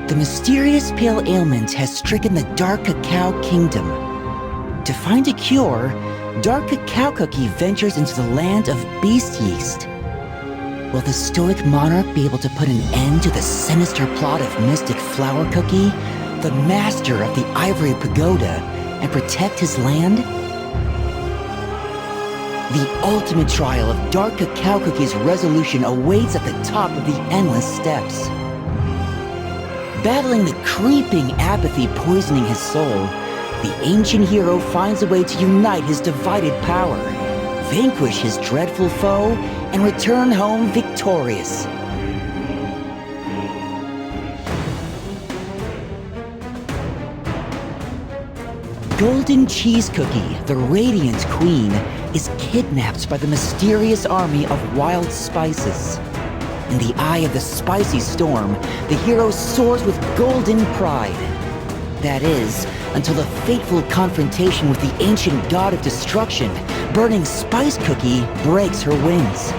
The mysterious pale ailment has stricken the Dark Cacao Kingdom. To find a cure, Dark Cacao Cookie ventures into the land of Beast Yeast. Will the stoic monarch be able to put an end to the sinister plot of Mystic Flower Cookie, the master of the Ivory Pagoda, and protect his land? The ultimate trial of Dark Cacao Cookie's resolution awaits at the top of the endless steps. Battling the creeping apathy poisoning his soul, the ancient hero finds a way to unite his divided power, vanquish his dreadful foe, and return home victorious. Golden Cheese Cookie, the Radiant Queen, is kidnapped by the mysterious army of wild spices. In the eye of the spicy storm, the hero soars with golden pride. That is, until the fateful confrontation with the ancient god of destruction, Burning Spice Cookie, breaks her wings.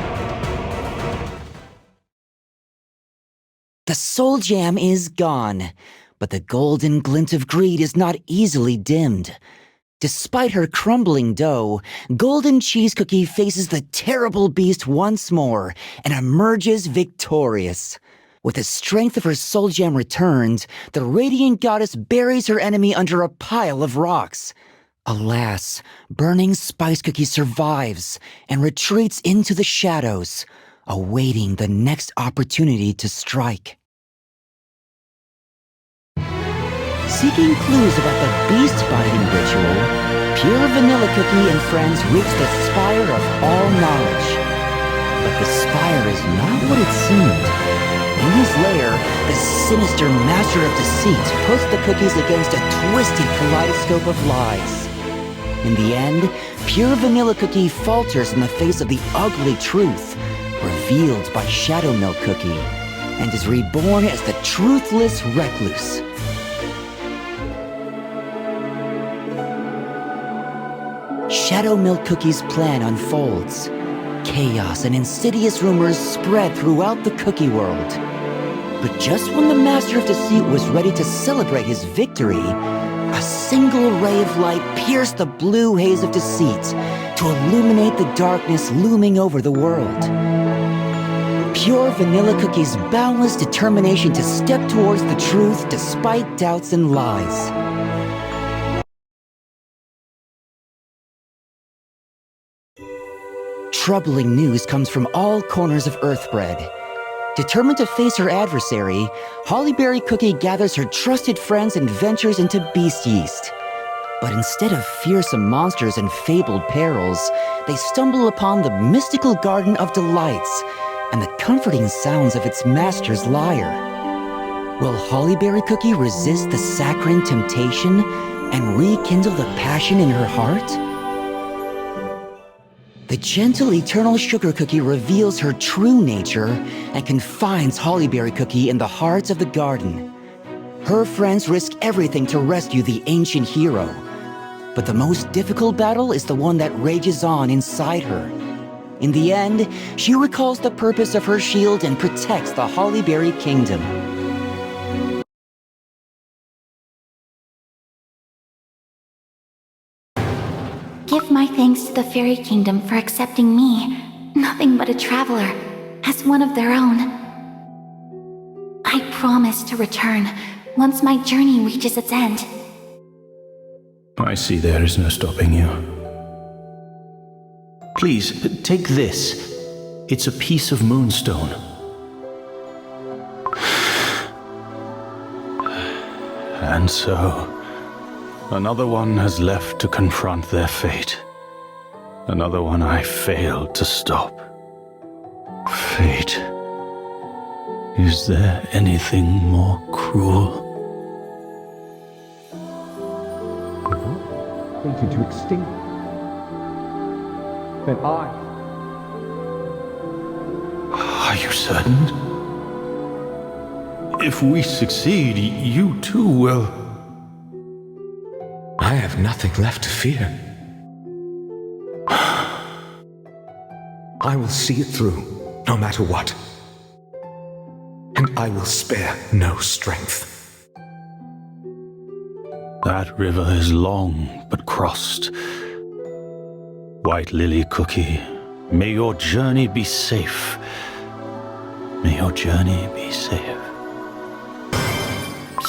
The soul jam is gone, but the golden glint of greed is not easily dimmed. Despite her crumbling dough, Golden Cheese Cookie faces the terrible beast once more and emerges victorious. With the strength of her soul gem returned, the radiant goddess buries her enemy under a pile of rocks. Alas, Burning Spice Cookie survives and retreats into the shadows, awaiting the next opportunity to strike. Seeking clues about the beast-binding ritual, Pure Vanilla Cookie and friends reach the spire of all knowledge. But the spire is not what it seemed. In his lair, the sinister master of deceit puts the cookies against a twisted kaleidoscope of lies. In the end, Pure Vanilla Cookie falters in the face of the ugly truth, revealed by Shadow Milk Cookie, and is reborn as the truthless recluse. Shadow Milk Cookie's plan unfolds. Chaos and insidious rumors spread throughout the cookie world. But just when the Master of Deceit was ready to celebrate his victory, a single ray of light pierced the blue haze of deceit to illuminate the darkness looming over the world. Pure Vanilla Cookie's boundless determination to step towards the truth despite doubts and lies. Troubling news comes from all corners of Earthbread. Determined to face her adversary, Hollyberry Cookie gathers her trusted friends and ventures into Beast Yeast. But instead of fearsome monsters and fabled perils, they stumble upon the mystical Garden of Delights and the comforting sounds of its master's lyre. Will Hollyberry Cookie resist the saccharine temptation and rekindle the passion in her heart? The gentle Eternal Sugar Cookie reveals her true nature and confines Hollyberry Cookie in the heart of the garden. Her friends risk everything to rescue the ancient hero. But the most difficult battle is the one that rages on inside her. In the end, she recalls the purpose of her shield and protects the Hollyberry Kingdom. Give my thanks to the Fairy Kingdom for accepting me, nothing but a traveler, as one of their own. I promise to return once my journey reaches its end. I see there is no stopping you. Please, take this. It's a piece of moonstone. And so, another one has left to confront their fate. Another one I failed to stop. Fate. Is there anything more cruel? Fated to extinct. Then Are you certain? If we succeed, you too will. I have nothing left to fear. I will see it through, no matter what. And I will spare no strength. That river is long but crossed. White Lily Cookie, may your journey be safe. May your journey be safe.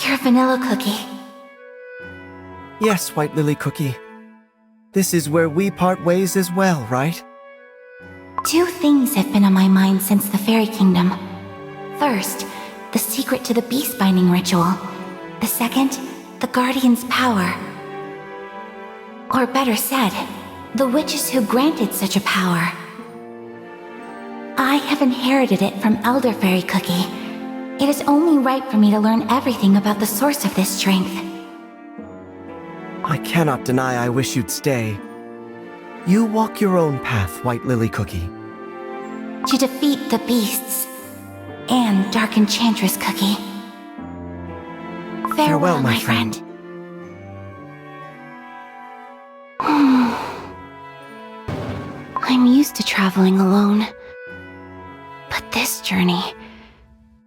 Pure vanilla cookie. Yes, White Lily Cookie. This is where we part ways as well, right? Two things have been on my mind since the Fairy Kingdom. First, the secret to the beast binding ritual. The second, the Guardian's power. Or better said, the witches who granted such a power. I have inherited it from Elder Fairy Cookie. It is only right for me to learn everything about the source of this strength. I cannot deny I wish you'd stay. You walk your own path, White Lily Cookie. To defeat the beasts and Dark Enchantress Cookie. Farewell, my friend. I'm used to traveling alone. But this journey,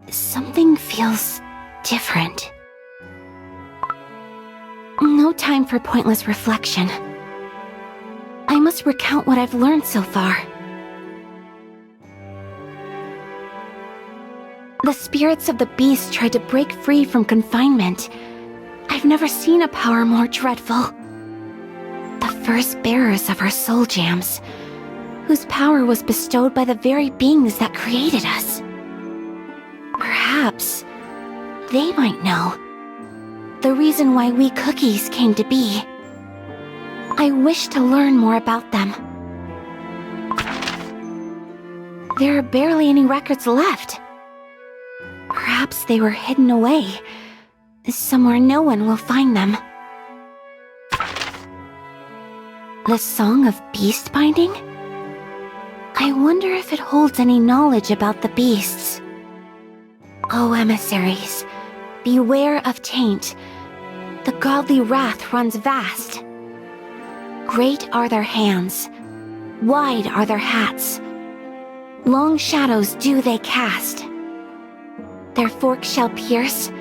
something feels different. No time for pointless reflection. I must recount what I've learned so far. The spirits of the beast tried to break free from confinement. I've never seen a power more dreadful. The first bearers of our soul gems, whose power was bestowed by the very beings that created us. Perhaps they might know the reason why we cookies came to be. I wish to learn more about them. There are barely any records left. Perhaps they were hidden away, somewhere no one will find them. The Song of Beast Binding? I wonder if it holds any knowledge about the beasts. O emissaries, beware of taint. The godly wrath runs vast. Great are their hands, wide are their hats. Long shadows do they cast. Their forks shall pierce,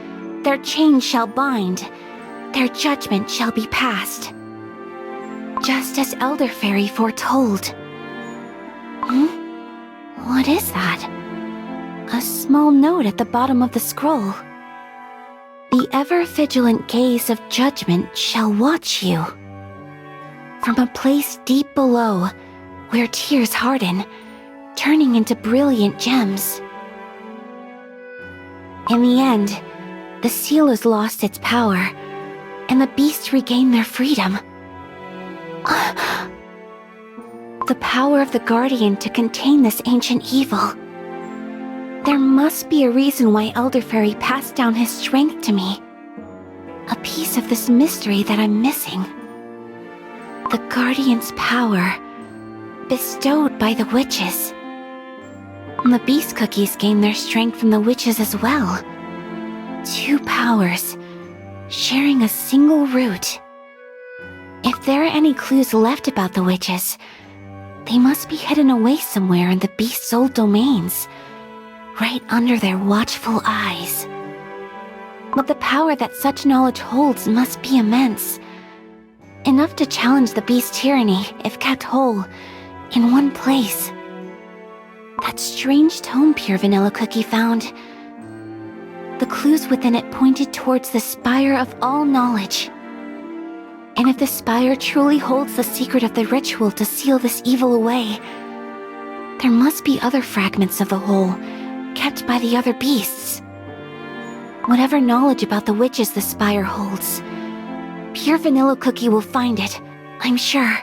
their chains shall bind, their judgment shall be passed. Just as Elder Fairy foretold. What is that? A small note at the bottom of the scroll. The ever-vigilant gaze of judgment shall watch you. From a place deep below, where tears harden, turning into brilliant gems. In the end, the seal has lost its power, and the beasts regain their freedom. The power of the Guardian to contain this ancient evil. There must be a reason why Elder Fairy passed down his strength to me. A piece of this mystery that I'm missing. The Guardian's power, bestowed by the witches. The beast cookies gain their strength from the witches as well. Two powers, sharing a single root. If there are any clues left about the witches, they must be hidden away somewhere in the beast's old domains, right under their watchful eyes. But the power that such knowledge holds must be immense. Enough to challenge the beast's tyranny if kept whole, in one place. That strange tome Pure Vanilla Cookie found. The clues within it pointed towards the spire of all knowledge. And if the spire truly holds the secret of the ritual to seal this evil away, there must be other fragments of the whole, kept by the other beasts. Whatever knowledge about the witches the spire holds, Pure Vanilla Cookie will find it, I'm sure.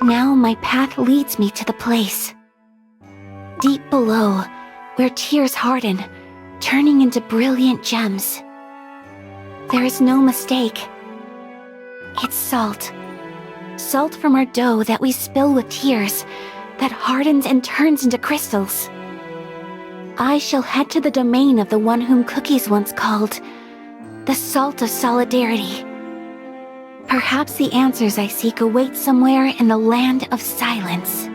Now my path leads me to the place. Deep below, where tears harden, turning into brilliant gems. There is no mistake. It's salt. Salt from our dough that we spill with tears, that hardens and turns into crystals. I shall head to the domain of the one whom cookies once called the Salt of Solidarity. Perhaps the answers I seek await somewhere in the land of silence.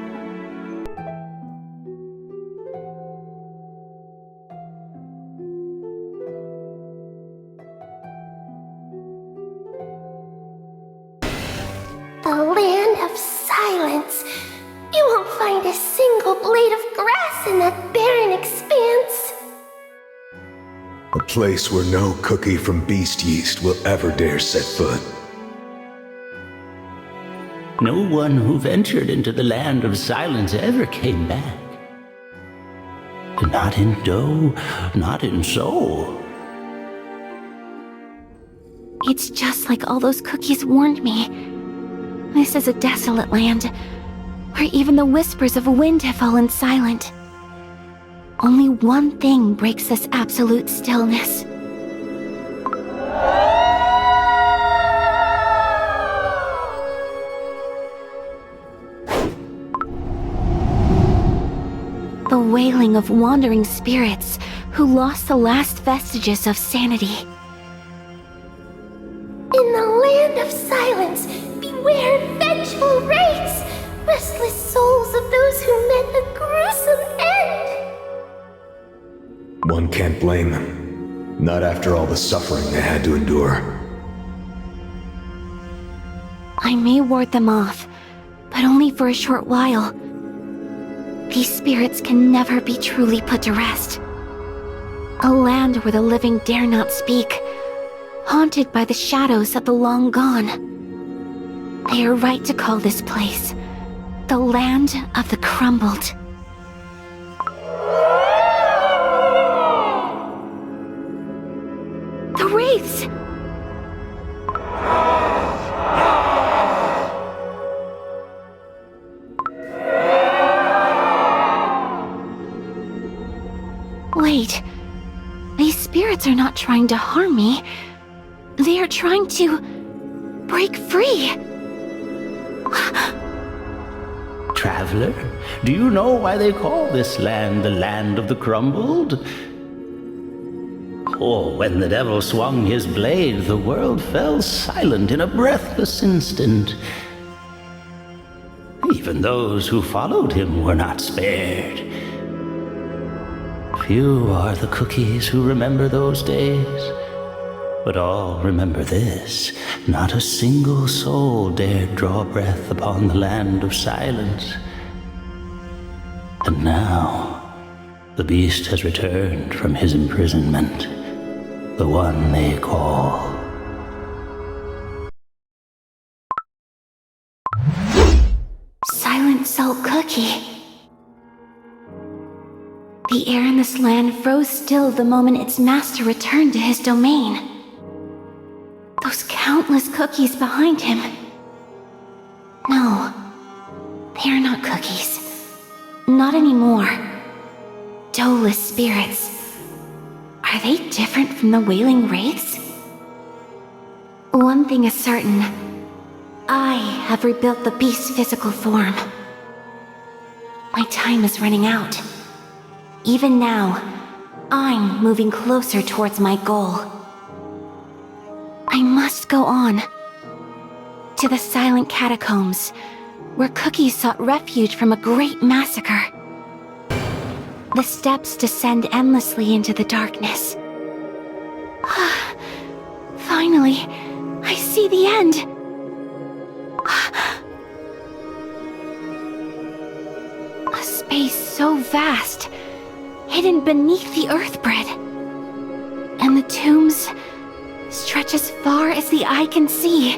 beautiful blade of grass in that barren expanse. A place where no cookie from beast yeast will ever dare set foot. No one who ventured into the land of silence ever came back. Not in dough, not in soul. It's just like all those cookies warned me. This is a desolate land, where even the whispers of wind have fallen silent. Only one thing breaks this absolute stillness. The wailing of wandering spirits who lost the last vestiges of sanity. In the land of silence, beware vengeful wraiths, restless souls of those who met a gruesome end. One can't blame them. Not after all the suffering they had to endure. I may ward them off, but only for a short while. These spirits can never be truly put to rest. A land where the living dare not speak, haunted by the shadows of the long gone. They are right to call this place the land of the crumbled. The wraiths! Wait, these spirits are not trying to harm me. They are trying to break free. Traveler, do you know why they call this land the land of the crumbled? Oh, when the devil swung his blade, the world fell silent in a breathless instant. Even those who followed him were not spared. Few are the cookies who remember those days, but all remember this. Not a single soul dared draw breath upon the land of silence. And now, the beast has returned from his imprisonment, the one they call Silent Salt Cookie. The air in this land froze still the moment its master returned to his domain. Those countless cookies behind him. No, they are not cookies. Not anymore. Doughless spirits. Are they different from the wailing wraiths? One thing is certain. I have rebuilt the beast's physical form. My time is running out. Even now, I'm moving closer towards my goal. I must go on. To the silent catacombs, where cookies sought refuge from a great massacre. The steps descend endlessly into the darkness. Finally, I see the end. A space so vast, hidden beneath the earthbread. And the tombs stretch as far as the eye can see.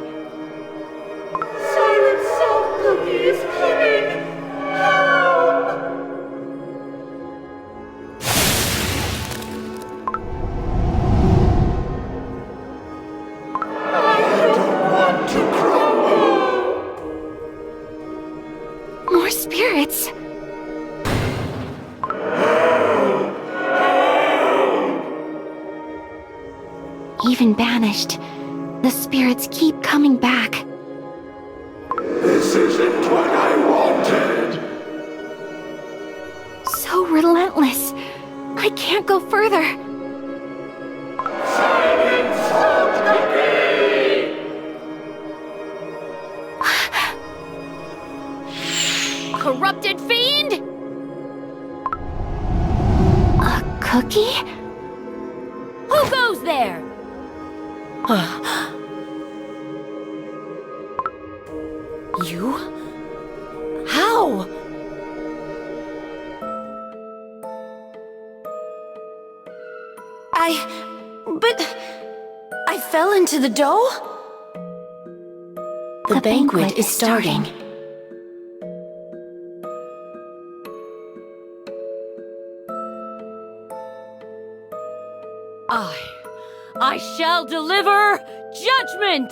Silent Salt Cookie is coming! Help! I don't want to crumble! More spirits. Even banished, the spirits keep coming back. This isn't what I wanted! So relentless. I can't go further. Silent Salt Cookie! Corrupted fiend? A cookie? Who goes there? You? How? But I fell into the dough? The banquet is starting. I shall deliver judgment!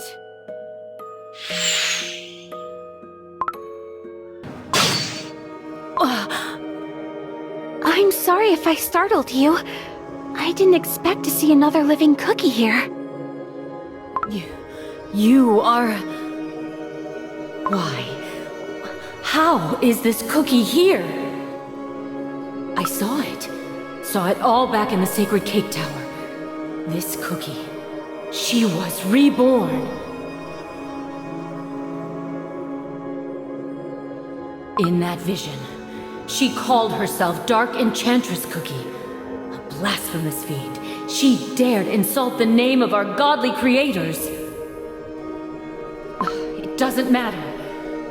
I'm sorry if I startled you. I didn't expect to see another living cookie here. You are... Why? How is this cookie here? I saw it. Saw it all back in the Sacred Cake Tower. This cookie, she was reborn. In that vision, she called herself Dark Enchantress Cookie. A blasphemous fiend. She dared insult the name of our godly creators. It doesn't matter.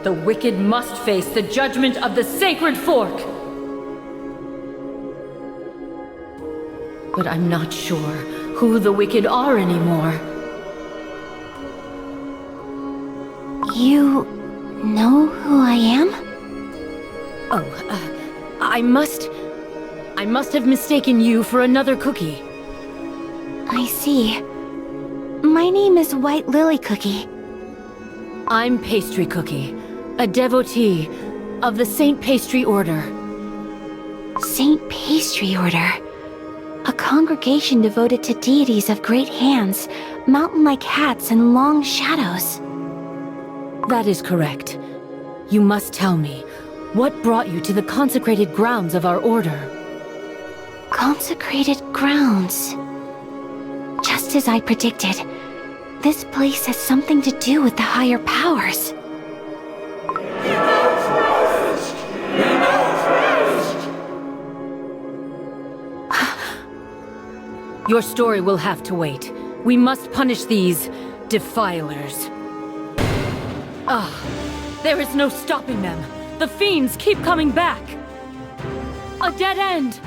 The wicked must face the judgment of the Sacred Fork. But I'm not sure who the wicked are anymore. You know who I am? Oh, I must have mistaken you for another cookie. I see. My name is White Lily Cookie. I'm Pastry Cookie, a devotee of the Saint Pastry Order. Saint Pastry Order. A congregation devoted to deities of great hands, mountain-like hats, and long shadows. That is correct. You must tell me, what brought you to the consecrated grounds of our order? Consecrated grounds. Just as I predicted, this place has something to do with the higher powers. Your story will have to wait. We must punish these defilers. There is no stopping them. The fiends keep coming back. A dead end.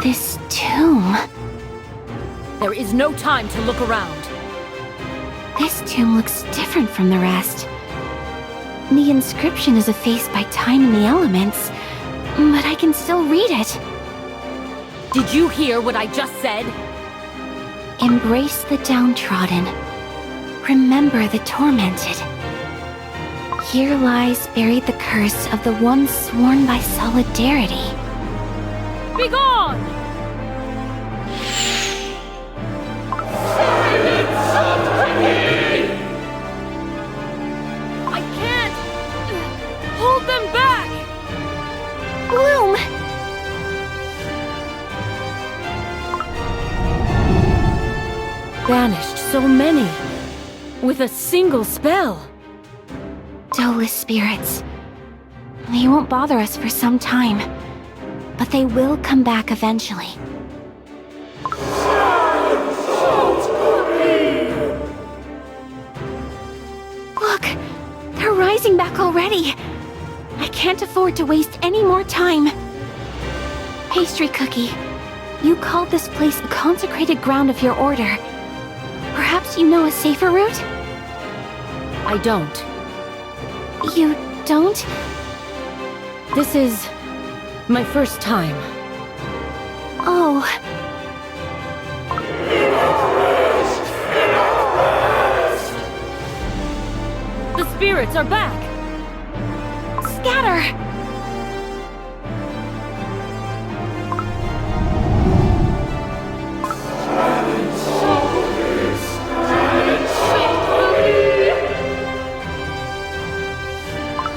This tomb. There is no time to look around. This tomb looks different from the rest. The inscription is effaced by time and the elements, but I can still read it. Did you hear what I just said? Embrace the downtrodden. Remember the tormented. Here lies buried the curse of the ones sworn by solidarity. Begone! I can't! Hold them back! Bloom! Banished so many. With a single spell. Soulless spirits. They won't bother us for some time, but they will come back eventually. Look! They're rising back already! I can't afford to waste any more time. Pastry Cookie, you called this place the consecrated ground of your order. Perhaps you know a safer route? I don't. You don't? This is my first time. Oh. The spirits are back! Scatter!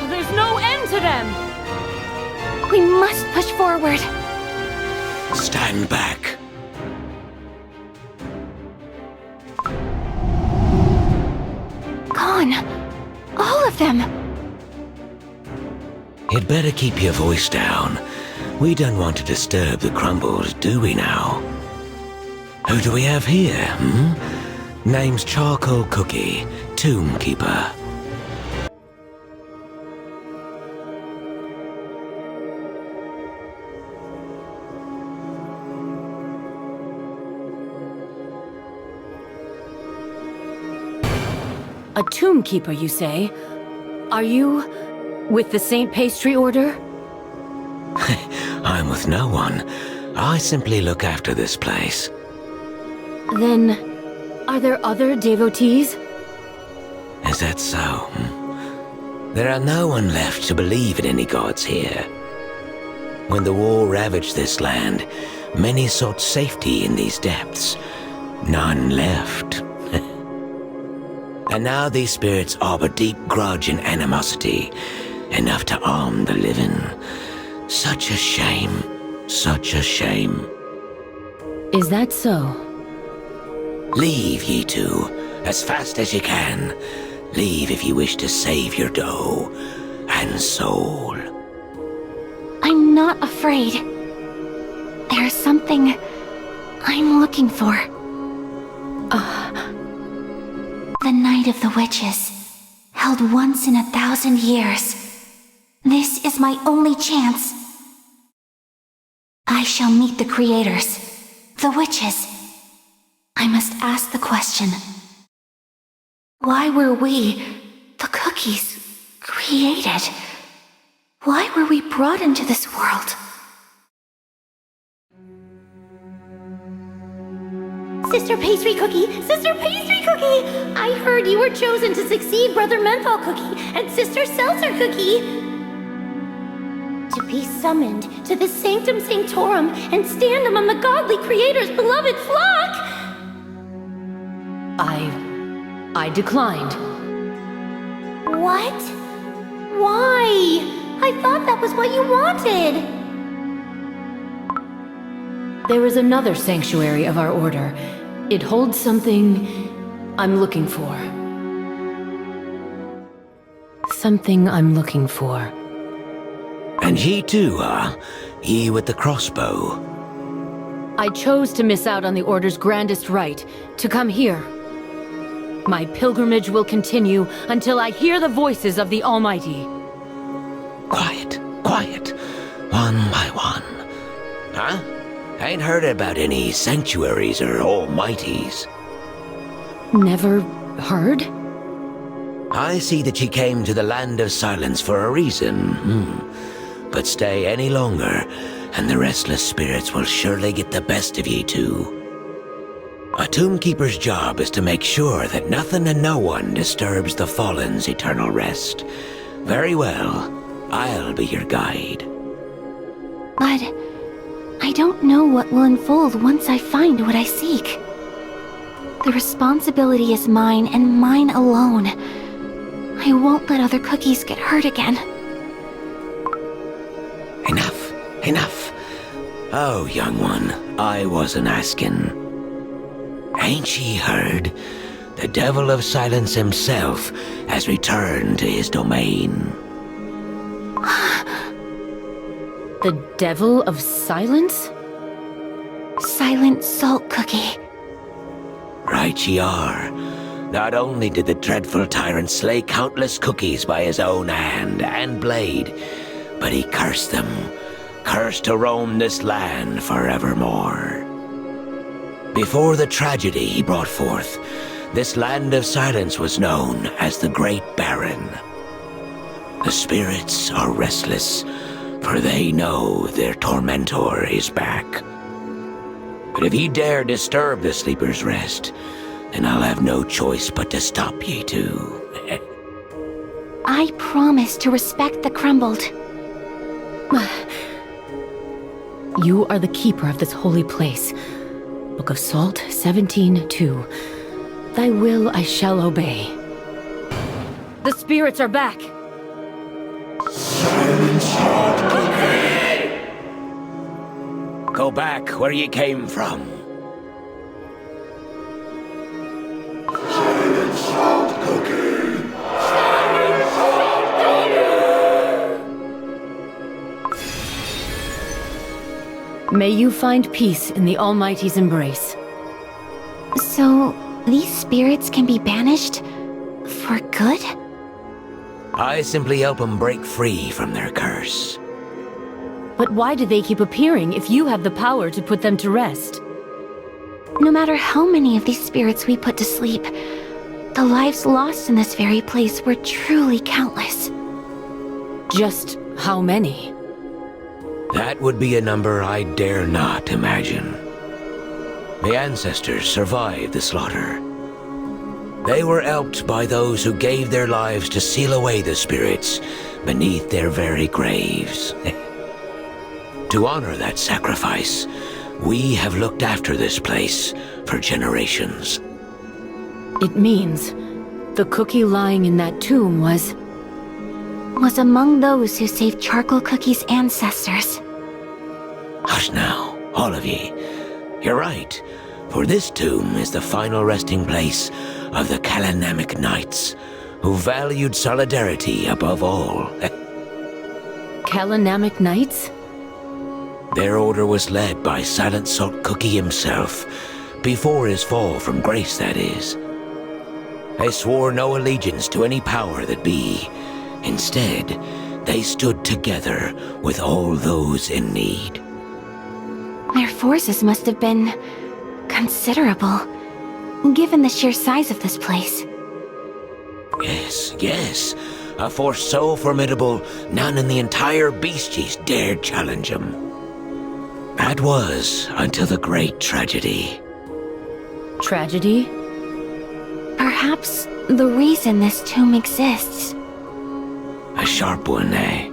There's no end to them! We must push forward. Stand back. Gone. All of them. You'd better keep your voice down. We don't want to disturb the crumbles, do we now? Who do we have here, Name's Charcoal Cookie, Tombkeeper. A Tombkeeper, you say? Are you with the St. Pastry Order? I'm with no one. I simply look after this place. Then, are there other devotees? Is that so? There are no one left to believe in any gods here. When the war ravaged this land, many sought safety in these depths. None left. And now these spirits harbor deep grudge and animosity, enough to harm the living. Such a shame. Such a shame. Is that so? Leave, ye two, as fast as you can. Leave if you wish to save your dough and soul. I'm not afraid. There's something I'm looking for. The Night of the Witches, held once in 1,000 years. This is my only chance. I shall meet the creators, the witches. I must ask the question. Why were we, the cookies, created? Why were we brought into this world? Sister Pastry Cookie! Sister Pastry Cookie! I heard you were chosen to succeed Brother Menthol Cookie and Sister Seltzer Cookie! To be summoned to the Sanctum Sanctorum and stand among the godly creator's beloved flock! I declined. What? Why? I thought that was what you wanted! There is another sanctuary of our order. It holds something I'm looking for. Something I'm looking for. And ye too, huh? Ye with the crossbow. I chose to miss out on the Order's grandest rite, to come here. My pilgrimage will continue until I hear the voices of the Almighty. Quiet, quiet. One by one. Huh? Ain't heard about any sanctuaries or almighties. Never heard? I see that ye came to the Land of Silence for a reason. But stay any longer, and the restless spirits will surely get the best of ye too. A Tombkeeper's job is to make sure that nothing and no one disturbs the Fallen's eternal rest. Very well, I'll be your guide. But I don't know what will unfold once I find what I seek. The responsibility is mine and mine alone. I won't let other cookies get hurt again. Enough, enough. Oh, young one, I wasn't asking. Ain't ye heard? The Devil of Silence himself has returned to his domain. The Devil of Silence? Silent Salt Cookie. Right ye are. Not only did the dreadful tyrant slay countless cookies by his own hand and blade, but he cursed them, cursed to roam this land forevermore. Before the tragedy he brought forth, this Land of Silence was known as the Great Barren. The spirits are restless, for they know their tormentor is back. But if ye dare disturb the sleeper's rest, then I'll have no choice but to stop ye too. I promise to respect the crumbled. You are the keeper of this holy place. Book of Salt 17:2. Thy will I shall obey. The spirits are back! Go back where ye came from. May you find peace in the Almighty's embrace. So, these spirits can be banished? For good? I simply help them break free from their curse. But why do they keep appearing if you have the power to put them to rest? No matter how many of these spirits we put to sleep, The lives lost in this very place were truly countless. Just how many? That would be a number I dare not imagine. The ancestors survived the slaughter. They were helped by those who gave their lives to seal away the spirits beneath their very graves. To honor that sacrifice, we have looked after this place for generations. It means the cookie lying in that tomb was among those who saved Charcoal Cookie's ancestors. Hush now, all of ye. You're right, for this tomb is the final resting place of the Namak Knights, who valued solidarity above all. Namak Knights? Their order was led by Silent Salt Cookie himself, before his fall from grace, that is. They swore no allegiance to any power that be. Instead, they stood together with all those in need. Their forces must have been considerable, given the sheer size of this place. Yes. A force so formidable, none in the entire Beasties dared challenge them. That was until the great tragedy. Tragedy? Perhaps the reason this tomb exists. A sharp one, eh?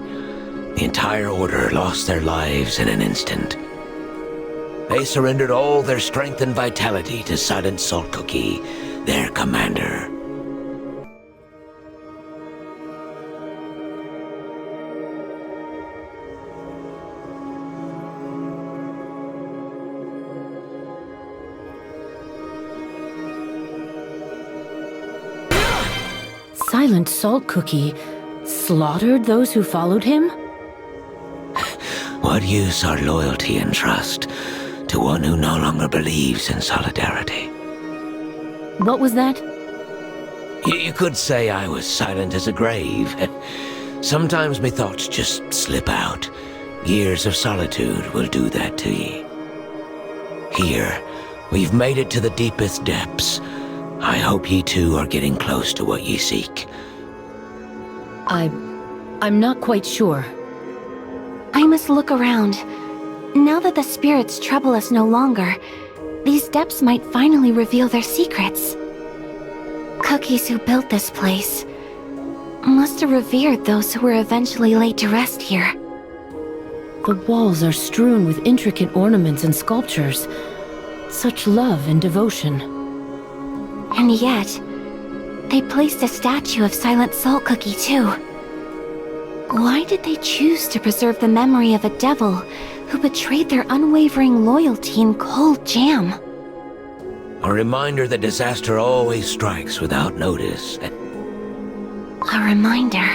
The entire order lost their lives in an instant. They surrendered all their strength and vitality to Silent Salt Cookie, their commander. Silent Salt Cookie slaughtered those who followed him? What use are loyalty and trust to one who no longer believes in solidarity? What was that? You could say I was silent as a grave. Sometimes me thoughts just slip out. Years of solitude will do that to ye. Here, we've made it to the deepest depths. I hope ye too are getting close to what ye seek. I'm not quite sure. I must look around. Now that the spirits trouble us no longer, these depths might finally reveal their secrets. Cookies who built this place must have revered those who were eventually laid to rest here. The walls are strewn with intricate ornaments and sculptures. Such love and devotion. And yet, they placed a statue of Silent Salt Cookie too. Why did they choose to preserve the memory of a devil who betrayed their unwavering loyalty in cold jam? A reminder that disaster always strikes without notice. A reminder.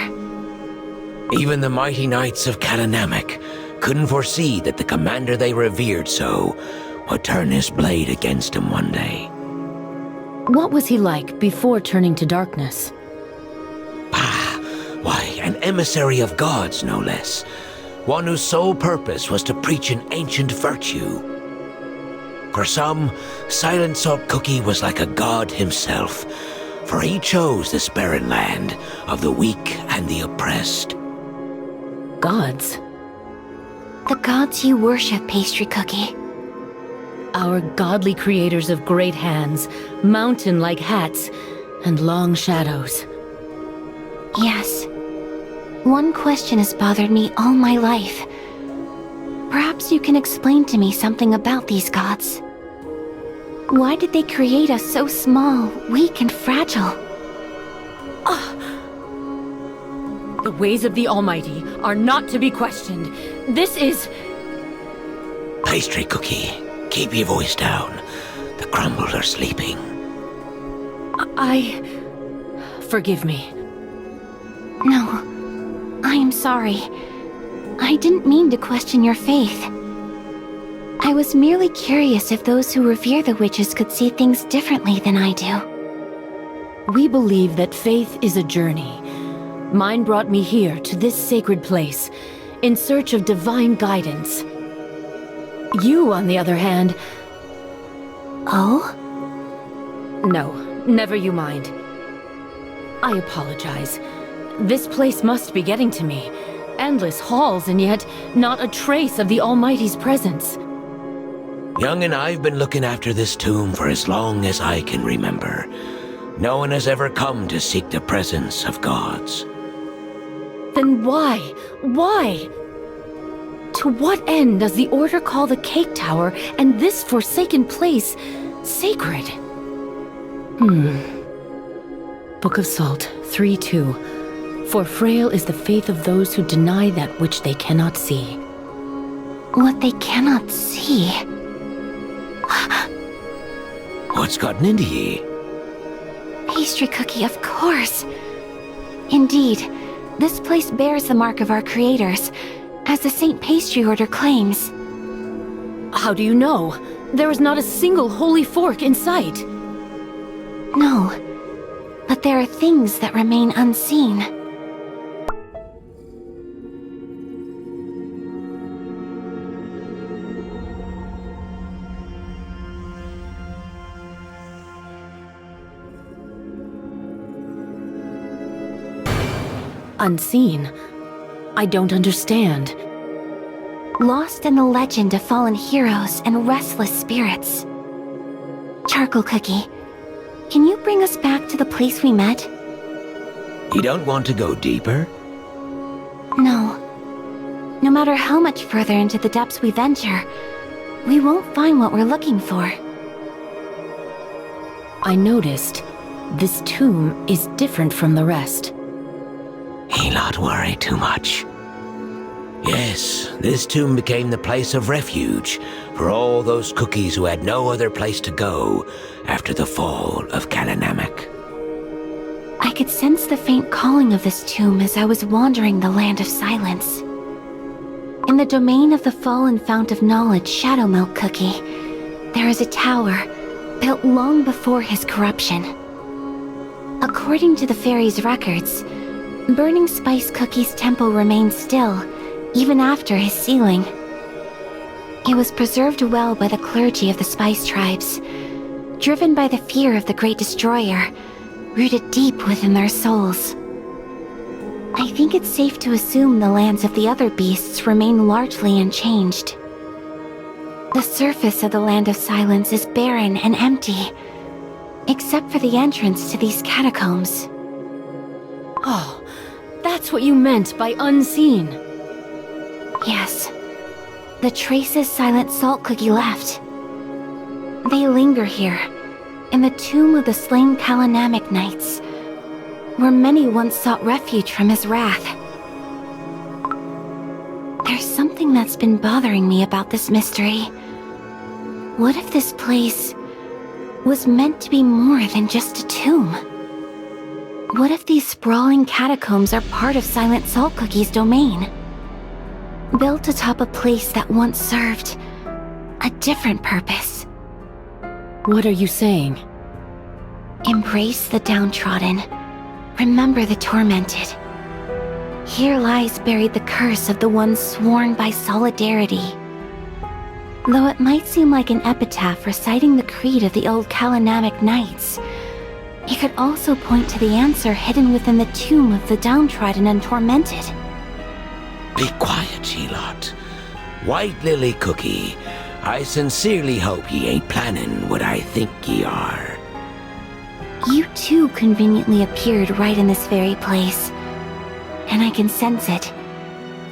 Even the mighty knights of Namak couldn't foresee that the commander they revered so would turn his blade against him one day. What was he like before turning to darkness? Why, an emissary of gods, no less. One whose sole purpose was to preach an ancient virtue. For some, Silent Salt Cookie was like a god himself, for he chose this barren land of the weak and the oppressed. Gods? The gods you worship, Pastry Cookie. Our godly creators of great hands, mountain-like hats, and long shadows. Yes. One question has bothered me all my life. Perhaps you can explain to me something about these gods. Why did they create us so small, weak, and fragile? The ways of the Almighty are not to be questioned. This is... Pastry Cookie, keep your voice down. The Crumbles are sleeping. Forgive me. No. I am sorry. I didn't mean to question your faith. I was merely curious if those who revere the witches could see things differently than I do. We believe that faith is a journey. Mine brought me here to this sacred place, in search of divine guidance. You, on the other hand... Oh? No, never you mind. I apologize. This place must be getting to me. Endless halls, and yet not a trace of the Almighty's presence. Youngin', I've been looking after this tomb for as long as I can remember. No one has ever come to seek the presence of gods. Then why? Why? To what end does the Order call the Cake Tower and this forsaken place sacred? Book of Salt 3:2. For frail is the faith of those who deny that which they cannot see. What they cannot see. What's gotten into ye? Pastry cookie, of course. Indeed, this place bears the mark of our creators, as the Saint Pastry Order claims. How do you know? There is not a single holy fork in sight. No, but there are things that remain unseen. Unseen? I don't understand. Lost in the legend of fallen heroes and restless spirits. Charcoal Cookie, can you bring us back to the place we met? You don't want to go deeper? No. No matter how much further into the depths we venture, we won't find what we're looking for. I noticed this tomb is different from the rest. He not worry too much. Yes, this tomb became the place of refuge for all those cookies who had no other place to go after the fall of Namak. I could sense the faint calling of this tomb as I was wandering the land of silence. In the domain of the fallen fount of knowledge, Shadow Milk Cookie, there is a tower built long before his corruption. According to the fairy's records, Burning Spice Cookie's temple remained still, even after his sealing. It was preserved well by the clergy of the Spice Tribes, driven by the fear of the Great Destroyer, rooted deep within their souls. I think it's safe to assume the lands of the other beasts remain largely unchanged. The surface of the Land of Silence is barren and empty, except for the entrance to these catacombs. Oh, that's what you meant by unseen. Yes, the traces Silent Salt Cookie left. They linger here, in the tomb of the slain Namak Knights, where many once sought refuge from his wrath. There's something that's been bothering me about this mystery. What if this place was meant to be more than just a tomb? What if these sprawling catacombs are part of Silent Salt Cookie's domain? Built atop a place that once served a different purpose. What are you saying? Embrace the downtrodden. Remember the tormented. Here lies buried the curse of the ones sworn by solidarity. Though it might seem like an epitaph reciting the creed of the old Namak Knights, it could also point to the answer hidden within the tomb of the downtrodden and tormented. Be quiet, ye lot. White Lily Cookie, I sincerely hope ye ain't planning what I think ye are. You too conveniently appeared right in this very place. And I can sense it.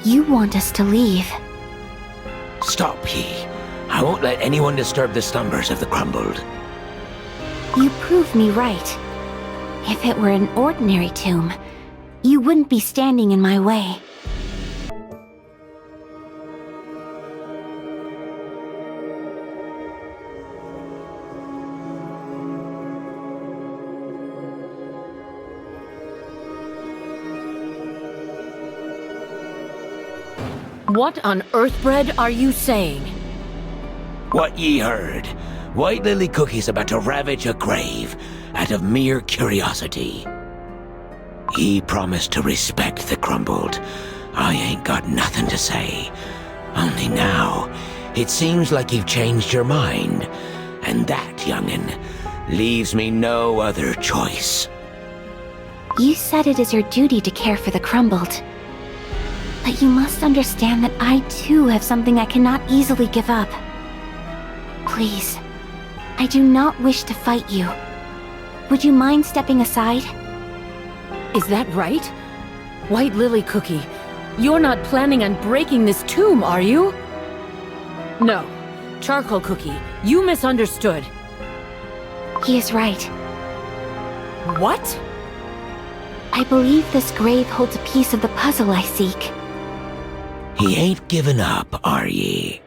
You want us to leave. Stop ye. I won't let anyone disturb the slumbers of the crumbled. You prove me right. If it were an ordinary tomb, you wouldn't be standing in my way. What on earth, Bread, are you saying? What ye heard. White Lily Cookie's about to ravage a grave out of mere curiosity. Ye promised to respect the crumbled. I ain't got nothing to say. Only now, it seems like you've changed your mind. And that, youngin', leaves me no other choice. You said it is your duty to care for the crumbled. But you must understand that I too have something I cannot easily give up. Please, I do not wish to fight you. Would you mind stepping aside? Is that right? White Lily Cookie, you're not planning on breaking this tomb, are you? No. Charcoal Cookie, you misunderstood. He is right. What? I believe this grave holds a piece of the puzzle I seek. He ain't given up, are ye?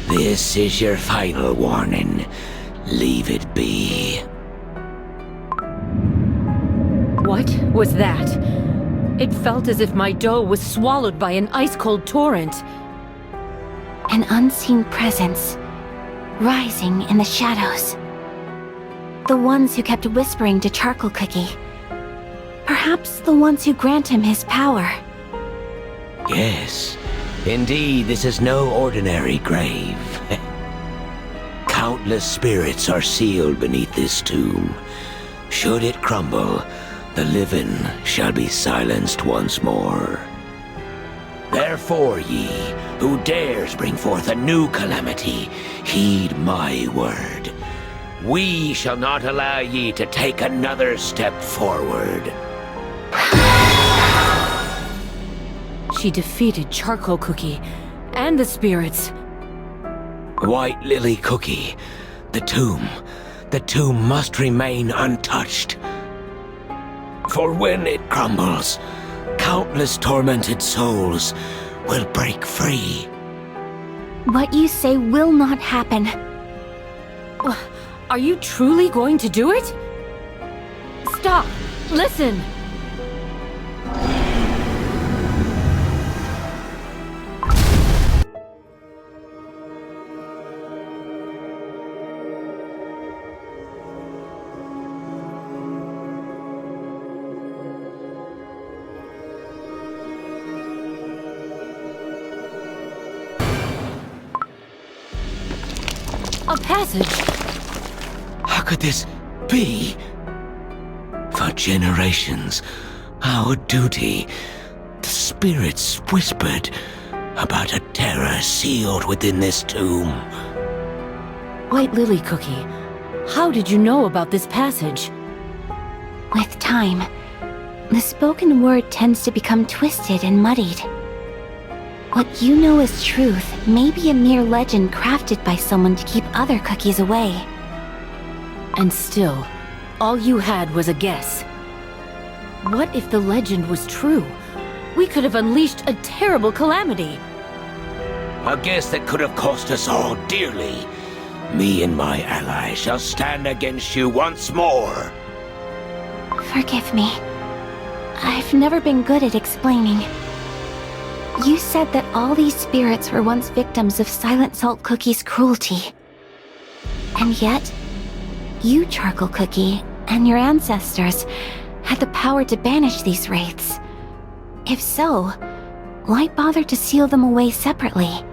This is your final warning. Leave it be. What was that? It felt as if my dough was swallowed by an ice-cold torrent. An unseen presence, rising in the shadows. The ones who kept whispering to Charcoal Cookie. Perhaps the ones who grant him his power. Yes, indeed, this is no ordinary grave. Countless spirits are sealed beneath this tomb. Should it crumble, the living shall be silenced once more. Therefore, ye, who dares bring forth a new calamity, heed my word. We shall not allow ye to take another step forward. She defeated Charcoal Cookie and the spirits. White Lily Cookie, the tomb must remain untouched. For when it crumbles, countless tormented souls will break free. What you say will not happen. Are you truly going to do it? Stop! Listen! A passage! How could this be? For generations, our duty, the spirits whispered about a terror sealed within this tomb. White Lily Cookie, how did you know about this passage? With time, the spoken word tends to become twisted and muddied. What you know is truth may be a mere legend crafted by someone to keep other cookies away. And still, all you had was a guess. What if the legend was true? We could have unleashed a terrible calamity. A guess that could have cost us all dearly. Me and my ally shall stand against you once more. Forgive me. I've never been good at explaining. You said that all these spirits were once victims of Silent Salt Cookie's cruelty. And yet, you, Charcoal Cookie, and your ancestors had the power to banish these wraiths. If so, why bother to seal them away separately?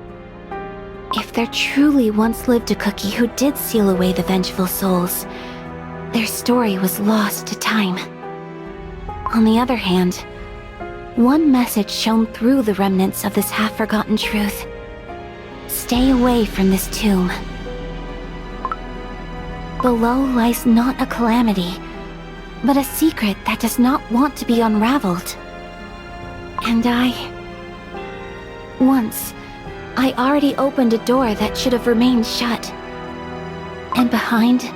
If there truly once lived a cookie who did seal away the vengeful souls, their story was lost to time. On the other hand, one message shone through the remnants of this half-forgotten truth. Stay away from this tomb. Below lies not a calamity, but a secret that does not want to be unraveled. And once, I already opened a door that should have remained shut. And behind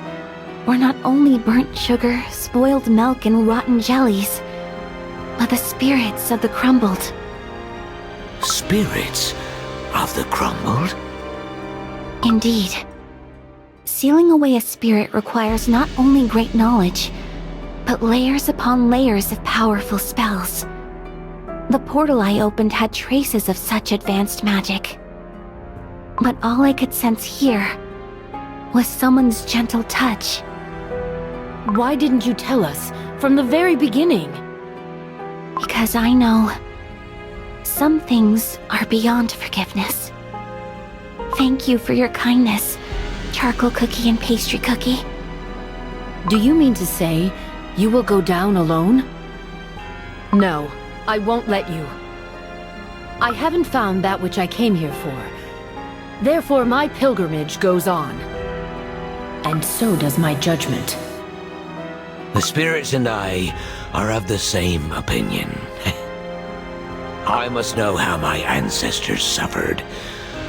were not only burnt sugar, spoiled milk, and rotten jellies, but the spirits of the crumbled. Spirits of the crumbled? Indeed. Sealing away a spirit requires not only great knowledge, but layers upon layers of powerful spells. The portal I opened had traces of such advanced magic. But all I could sense here was someone's gentle touch. Why didn't you tell us from the very beginning? Because I know some things are beyond forgiveness. Thank you for your kindness, Charcoal Cookie and Pastry Cookie. Do you mean to say You will go down alone? No, I won't let you. I haven't found that which I came here for. Therefore, my pilgrimage goes on. And so does my judgment. The spirits and I are of the same opinion. I must know how my ancestors suffered.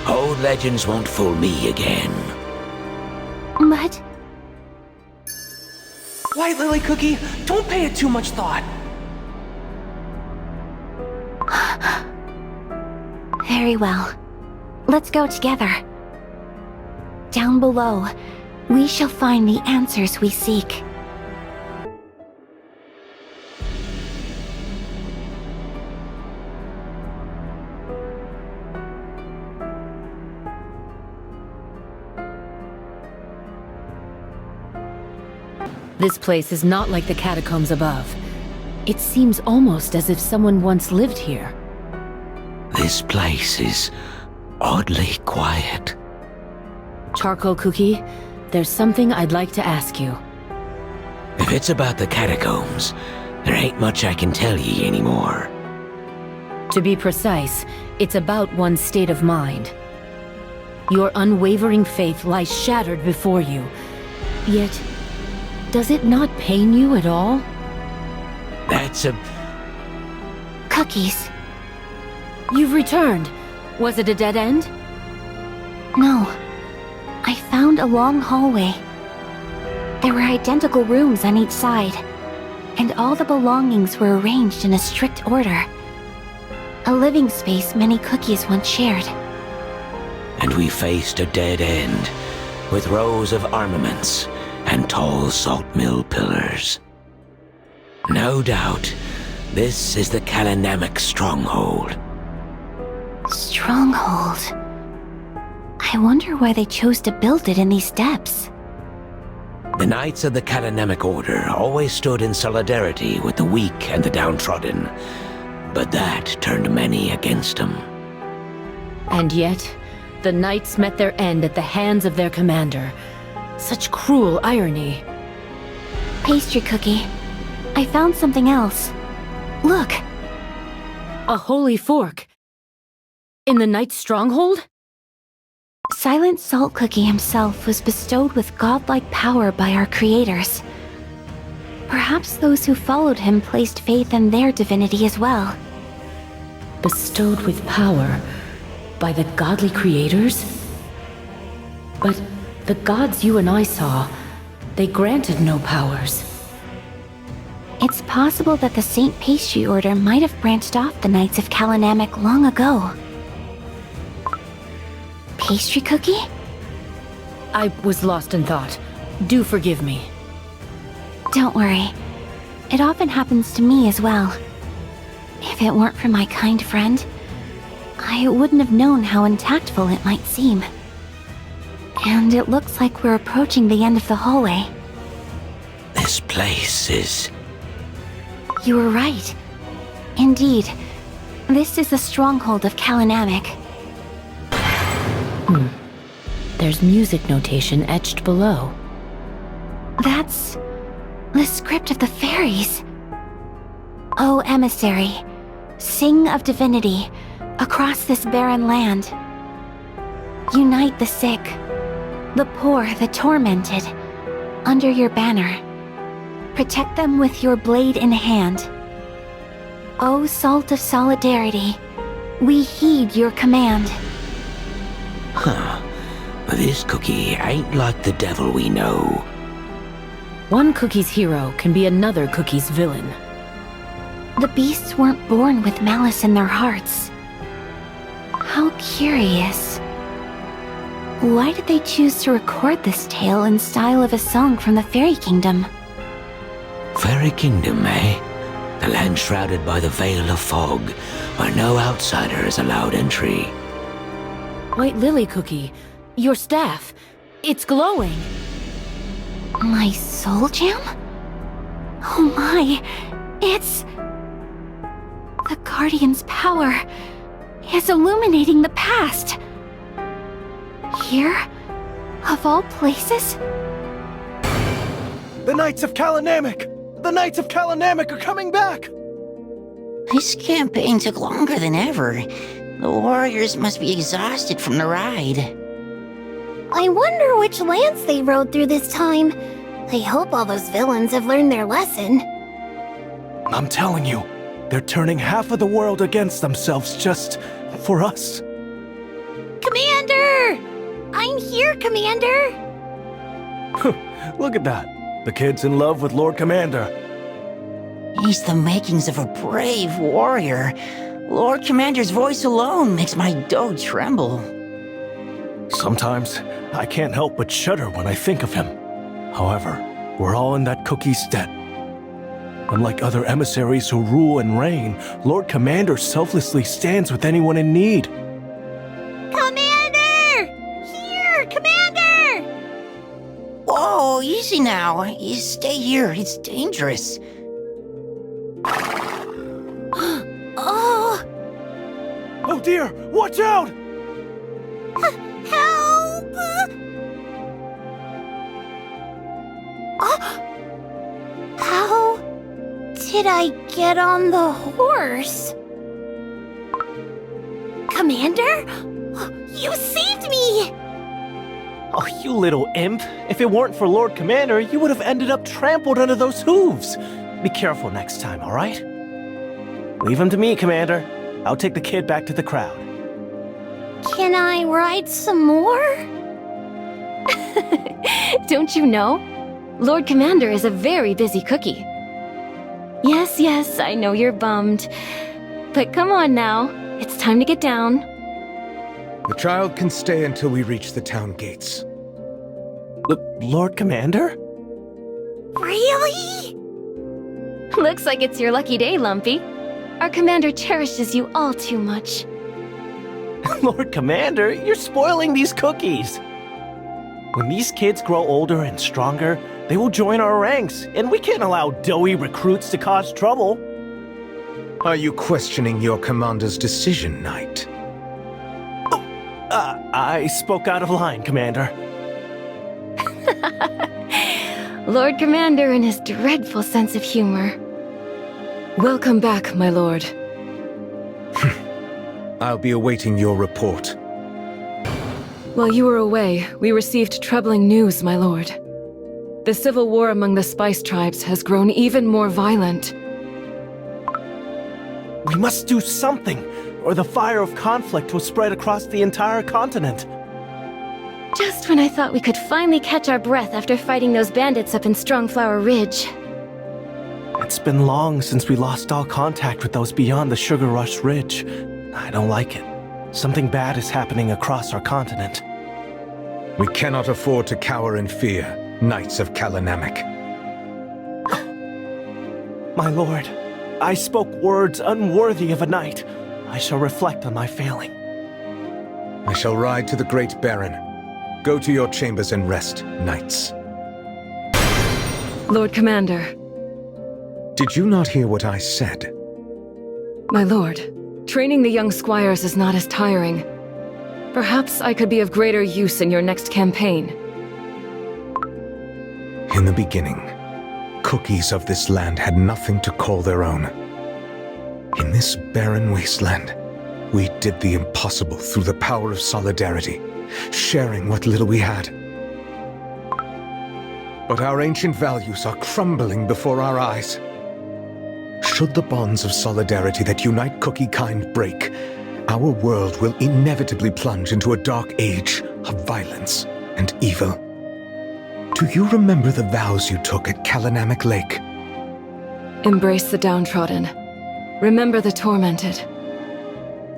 Old legends won't fool me again. But White Lily Cookie, don't pay it too much thought. very well. Let's go together. Down below, we shall find the answers we seek. This place is not like the catacombs above. It seems almost as if someone once lived here. This place is oddly quiet. Charcoal Cookie, there's something I'd like to ask you. If it's about the catacombs, there ain't much I can tell ye anymore. To be precise, it's about one's state of mind. Your unwavering faith lies shattered before you. Yet, does it not pain you at all? That's a... Cookies. You've returned. Was it a dead end? No. I found a long hallway. There were identical rooms on each side, and all the belongings were arranged in a strict order. A living space many cookies once shared. And we faced a dead end, with rows of armaments and tall salt mill pillars. No doubt, this is the Namak Stronghold. Stronghold. I wonder why they chose to build it in these depths. The Knights of the Namak Order always stood in solidarity with the weak and the downtrodden, but that turned many against them. And yet, the knights met their end at the hands of their commander. Such cruel irony. Pastry Cookie, I found something else. Look! A holy fork. In the Knight's stronghold? Silent Salt Cookie himself was bestowed with godlike power by our creators. Perhaps those who followed him placed faith in their divinity as well. Bestowed with power by the godly creators? But the gods you and I saw, they granted no powers. It's possible that the Saint Pastry Order might have branched off the Knights of Namak long ago. Pastry Cookie? I was lost in thought. Do forgive me. Don't worry. It often happens to me as well. If it weren't for my kind friend, I wouldn't have known how untactful it might seem. And it looks like we're approaching the end of the hallway. This place is... You were right. Indeed, this is the stronghold of Namak. There's music notation etched below. That's the script of the fairies. O emissary, sing of divinity across this barren land. Unite the sick, the poor, the tormented, under your banner. Protect them with your blade in hand. O salt of solidarity, we heed your command. Huh. This cookie ain't like the devil we know. One cookie's hero can be another cookie's villain. The beasts weren't born with malice in their hearts. How curious. Why did they choose to record this tale in style of a song from the Fairy Kingdom? Fairy Kingdom, eh? The land shrouded by the veil of fog, where no outsider is allowed entry. White Lily Cookie, your staff, it's glowing. My soul gem? Oh my, it's... The Guardian's power is illuminating the past. Here, of all places? The Knights of Namak! The Knights of Namak are coming back! This campaign took longer than ever. The warriors must be exhausted from the ride. I wonder which lands they rode through this time. I hope all those villains have learned their lesson. I'm telling you, they're turning half of the world against themselves just for us. Commander! I'm here, Commander! Look at that. The kid's in love with Lord Commander. He's the makings of a brave warrior. Lord Commander's voice alone makes my dough tremble. Sometimes, I can't help but shudder when I think of him. However, we're all in that cookie's debt. Unlike other emissaries who rule and reign, Lord Commander selflessly stands with anyone in need. Commander! Here, Commander! Whoa, easy now. You stay here, it's dangerous. Oh! Oh dear, watch out! Help! How did I get on the horse? Commander? You saved me! Oh, you little imp. If it weren't for Lord Commander, you would have ended up trampled under those hooves. Be careful next time, all right? Leave him to me, Commander. I'll take the kid back to the crowd. Can I ride some more? Don't you know? Lord Commander is a very busy cookie. Yes, I know you're bummed. But come on now, it's time to get down. The child can stay until we reach the town gates. Lord Commander? Really? Looks like it's your lucky day, Lumpy. Our commander cherishes you all too much. Lord Commander, you're spoiling these cookies. When these kids grow older and stronger, they will join our ranks, and we can't allow doughy recruits to cause trouble. Are you questioning your commander's decision, Knight? I spoke out of line, Commander. Lord Commander and his dreadful sense of humor. Welcome back, my lord. I'll be awaiting your report. While you were away, we received troubling news, my lord. The civil war among the Spice Tribes has grown even more violent. We must do something, or the fire of conflict will spread across the entire continent. Just when I thought we could finally catch our breath after fighting those bandits up in Strongflower Ridge. It's been long since we lost all contact with those beyond the Sugar Rush Ridge. I don't like it. Something bad is happening across our continent. We cannot afford to cower in fear, Knights of Namak. My lord, I spoke words unworthy of a knight. I shall reflect on my failing. I shall ride to the Great Barren. Go to your chambers and rest, Knights. Lord Commander. Did you not hear what I said? My lord, training the young squires is not as tiring. Perhaps I could be of greater use in your next campaign. In the beginning, cookies of this land had nothing to call their own. In this barren wasteland, we did the impossible through the power of solidarity, sharing what little we had. But our ancient values are crumbling before our eyes. Should the bonds of solidarity that unite cookie kind break, our world will inevitably plunge into a dark age of violence and evil. Do you remember the vows you took at Namak Lake? Embrace the downtrodden. Remember the tormented.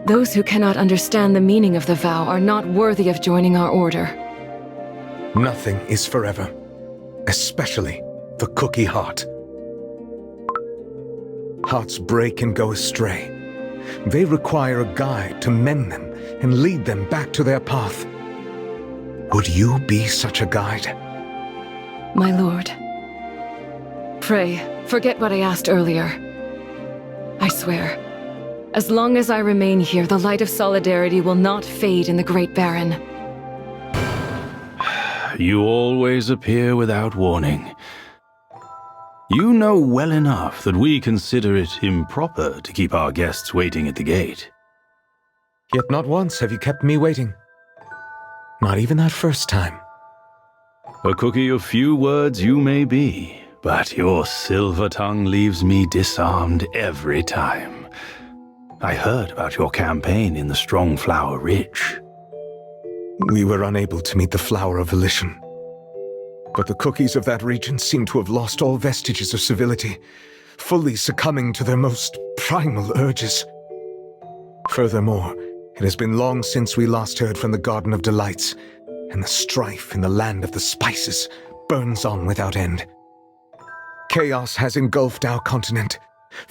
Those who cannot understand the meaning of the vow are not worthy of joining our order. Nothing is forever, especially the cookie heart. Hearts break and go astray. They require a guide to mend them and lead them back to their path. Would you be such a guide? My lord. Pray, forget what I asked earlier. I swear, as long as I remain here, the light of solidarity will not fade in the Great Barren. You always appear without warning. You know well enough that we consider it improper to keep our guests waiting at the gate. Yet not once have you kept me waiting. Not even that first time. A cookie of few words you may be, but your silver tongue leaves me disarmed every time. I heard about your campaign in the Strongflower Ridge. We were unable to meet the Flower of Volition. But the cookies of that region seem to have lost all vestiges of civility, fully succumbing to their most primal urges. Furthermore, it has been long since we last heard from the Garden of Delights, and the strife in the land of the spices burns on without end. Chaos has engulfed our continent,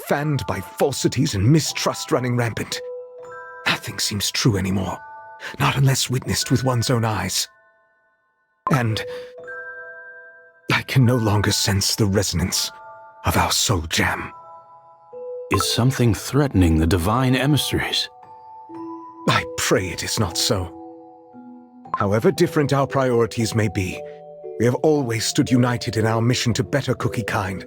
fanned by falsities and mistrust running rampant. Nothing seems true anymore, not unless witnessed with one's own eyes. And I can no longer sense the resonance of our soul jam. Is something threatening the divine emissaries? I pray it is not so. However different our priorities may be, we have always stood united in our mission to better cookie kind.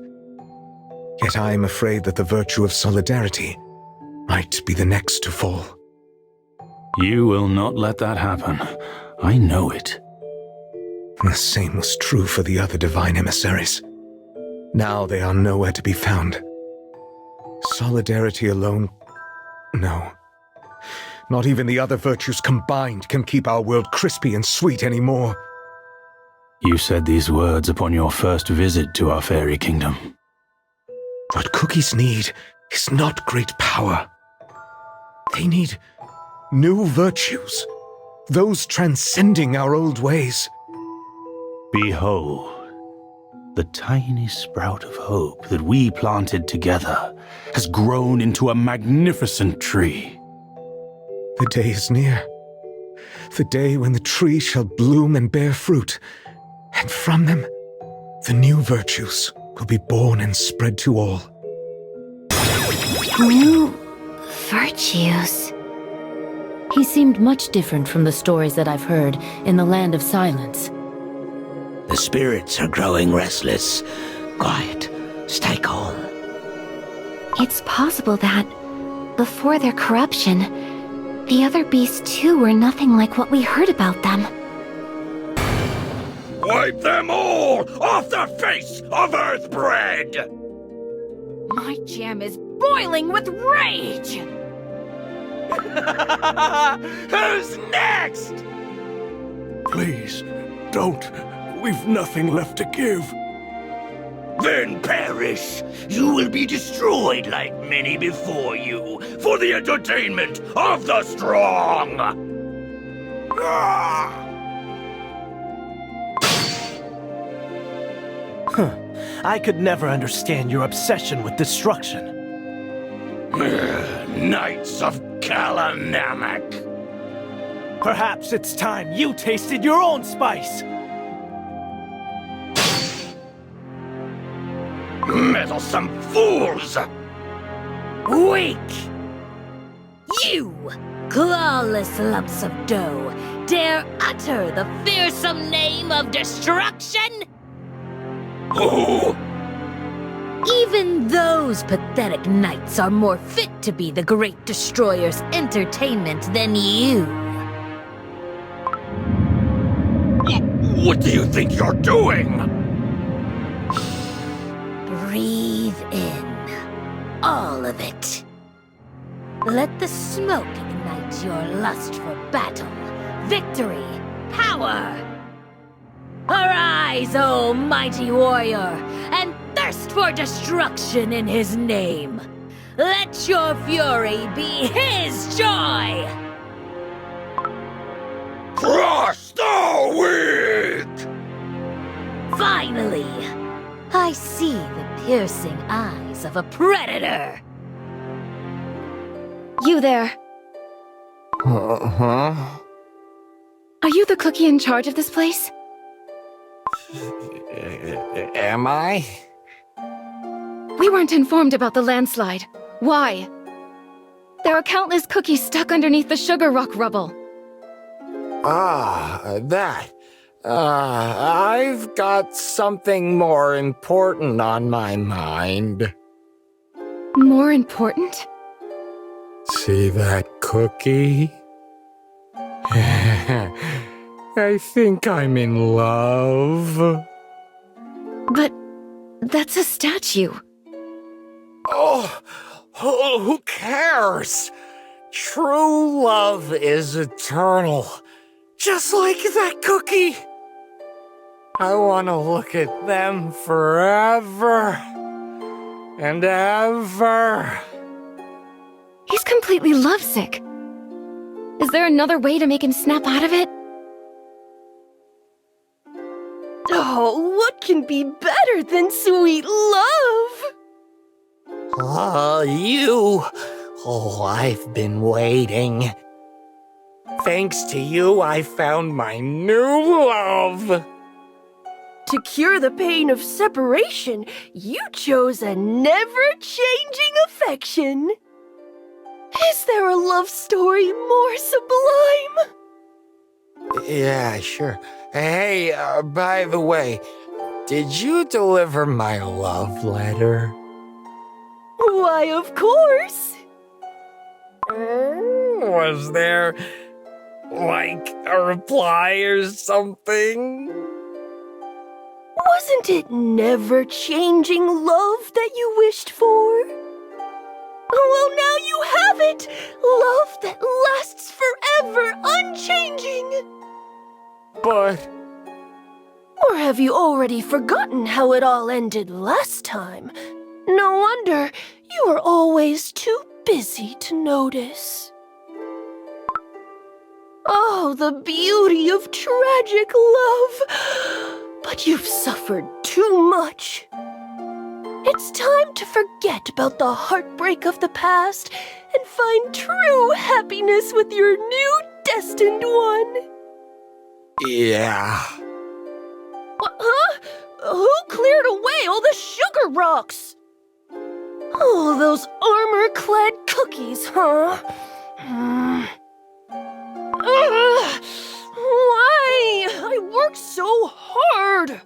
Yet I am afraid that the virtue of solidarity might be the next to fall. You will not let that happen. I know it. The same was true for the other divine emissaries. Now they are nowhere to be found. Solidarity alone? No. Not even the other virtues combined can keep our world crispy and sweet anymore. You said these words upon your first visit to our fairy kingdom. What cookies need is not great power. They need new virtues, those transcending our old ways. Behold, the tiny sprout of hope that we planted together has grown into a magnificent tree. The day is near. The day when the tree shall bloom and bear fruit, and from them, the new virtues will be born and spread to all. New virtues? He seemed much different from the stories that I've heard in the Land of Silence. The spirits are growing restless. Quiet. Stay calm. It's possible that, before their corruption, the other beasts too were nothing like what we heard about them. Wipe them all off the face of Earthbread! My jam is boiling with rage! Who's next? Please, don't. We've nothing left to give. Then perish. You will be destroyed like many before you, for the entertainment of the strong! I could never understand your obsession with destruction. Knights of Namak. Perhaps it's time you tasted your own spice. Meddlesome fools! Weak! You, clawless lumps of dough, dare utter the fearsome name of destruction? Who? Even those pathetic knights are more fit to be the Great Destroyer's entertainment than you. What do you think you're doing? Breathe in. All of it. Let the smoke ignite your lust for battle, victory, power. Arise, O mighty warrior, and thirst for destruction in his name. Let your fury be his joy! Crush the weak! Finally, I see the piercing eyes of a predator. You there. Huh? Are you the cookie in charge of this place? Am I? We weren't informed about the landslide. Why? There are countless cookies stuck underneath the sugar rock rubble. Ah, that. I've got something more important on my mind. More important? See that cookie? I think I'm in love. But that's a statue. Oh, who cares? True love is eternal, just like that cookie. I want to look at them forever and ever. He's completely lovesick. Is there another way to make him snap out of it? Oh, what can be better than sweet love? You. Oh, I've been waiting. Thanks to you, I found my new love. To cure the pain of separation, you chose a never-changing affection. Is there a love story more sublime? Yeah, sure. Hey, by the way, did you deliver my love letter? Why, of course. Was there, like, a reply or something? Wasn't it never-changing love that you wished for? Well, now you have it! Love that lasts forever, unchanging! But... Or have you already forgotten how it all ended last time? No wonder you were always too busy to notice. Oh, the beauty of tragic love! But you've suffered too much. It's time to forget about the heartbreak of the past and find true happiness with your new destined one. Yeah. Huh? Who cleared away all the sugar rocks? Oh, those armor-clad cookies, huh? Why? I worked so hard.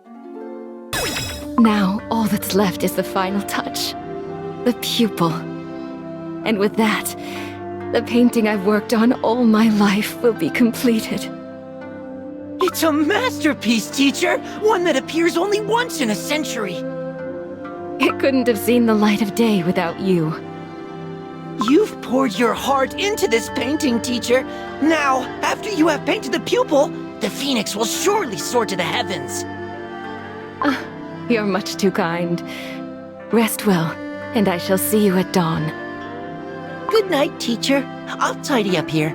Now, all that's left is the final touch. The pupil. And with that, the painting I've worked on all my life will be completed. It's a masterpiece, teacher! One that appears only once in a century! It couldn't have seen the light of day without you. You've poured your heart into this painting, teacher. Now, after you have painted the pupil, the phoenix will surely soar to the heavens. You're much too kind. Rest well, and I shall see you at dawn. Good night, teacher. I'll tidy up here.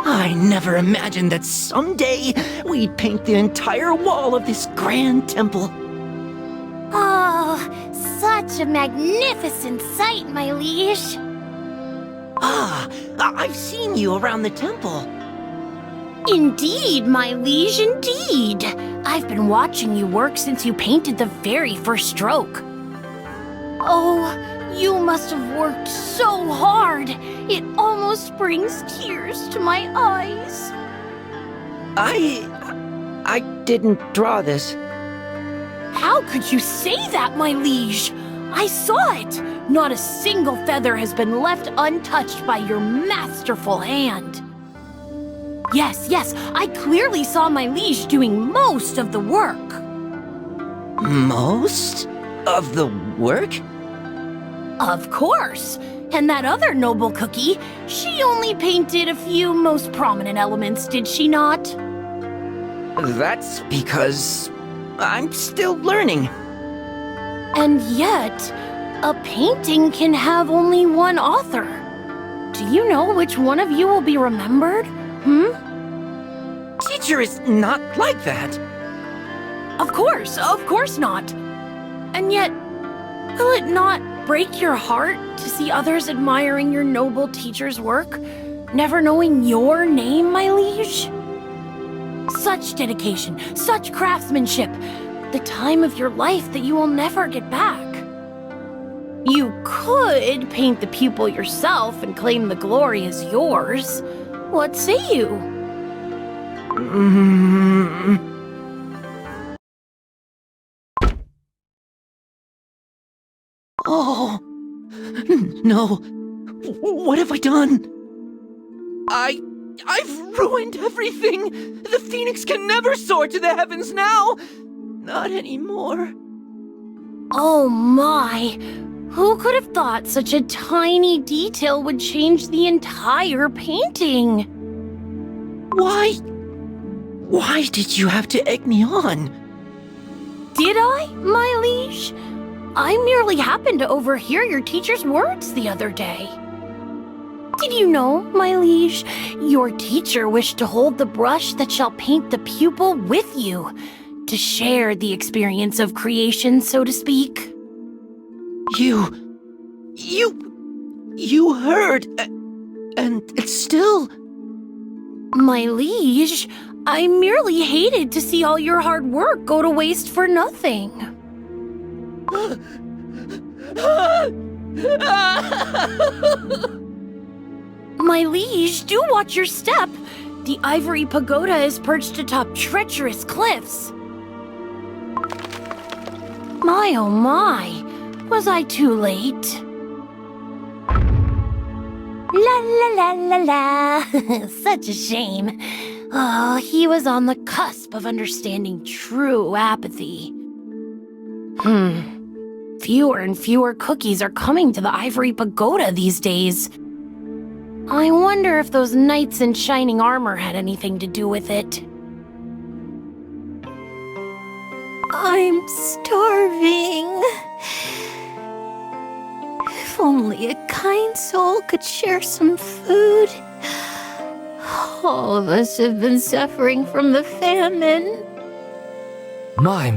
I never imagined that someday we'd paint the entire wall of this grand temple. Oh, such a magnificent sight, my liege. I've seen you around the temple. Indeed, my liege, indeed. I've been watching you work since you painted the very first stroke. Oh, you must have worked so hard. It almost brings tears to my eyes. I didn't draw this. How could you say that, my liege? I saw it. Not a single feather has been left untouched by your masterful hand. Yes, I clearly saw my liege doing most of the work. Most of the work? Of course. And that other noble cookie, she only painted a few most prominent elements, did she not? That's because I'm still learning. And yet, a painting can have only one author. Do you know which one of you will be remembered? Teacher is not like that. Of course not. And yet, will it not break your heart to see others admiring your noble teacher's work, never knowing your name, my liege? Such dedication, such craftsmanship, the time of your life that you will never get back. You could paint the pupil yourself and claim the glory as yours. What say you? Oh, no. What have I done? I've ruined everything! The Phoenix can never soar to the heavens now! Not anymore. Oh my! Who could have thought such a tiny detail would change the entire painting? Why did you have to egg me on? Did I, my liege? I merely happened to overhear your teacher's words the other day. Did you know, my liege, your teacher wished to hold the brush that shall paint the pupil with you, to share the experience of creation, so to speak? You heard, and it's still... My liege, I merely hated to see all your hard work go to waste for nothing. My liege, do watch your step. The ivory pagoda is perched atop treacherous cliffs. My oh my, was I too late? La la la la la, such a shame. Oh, he was on the cusp of understanding true apathy. Fewer and fewer cookies are coming to the ivory pagoda these days. I wonder if those knights in shining armor had anything to do with it. I'm starving. If only a kind soul could share some food. All of us have been suffering from the famine. My.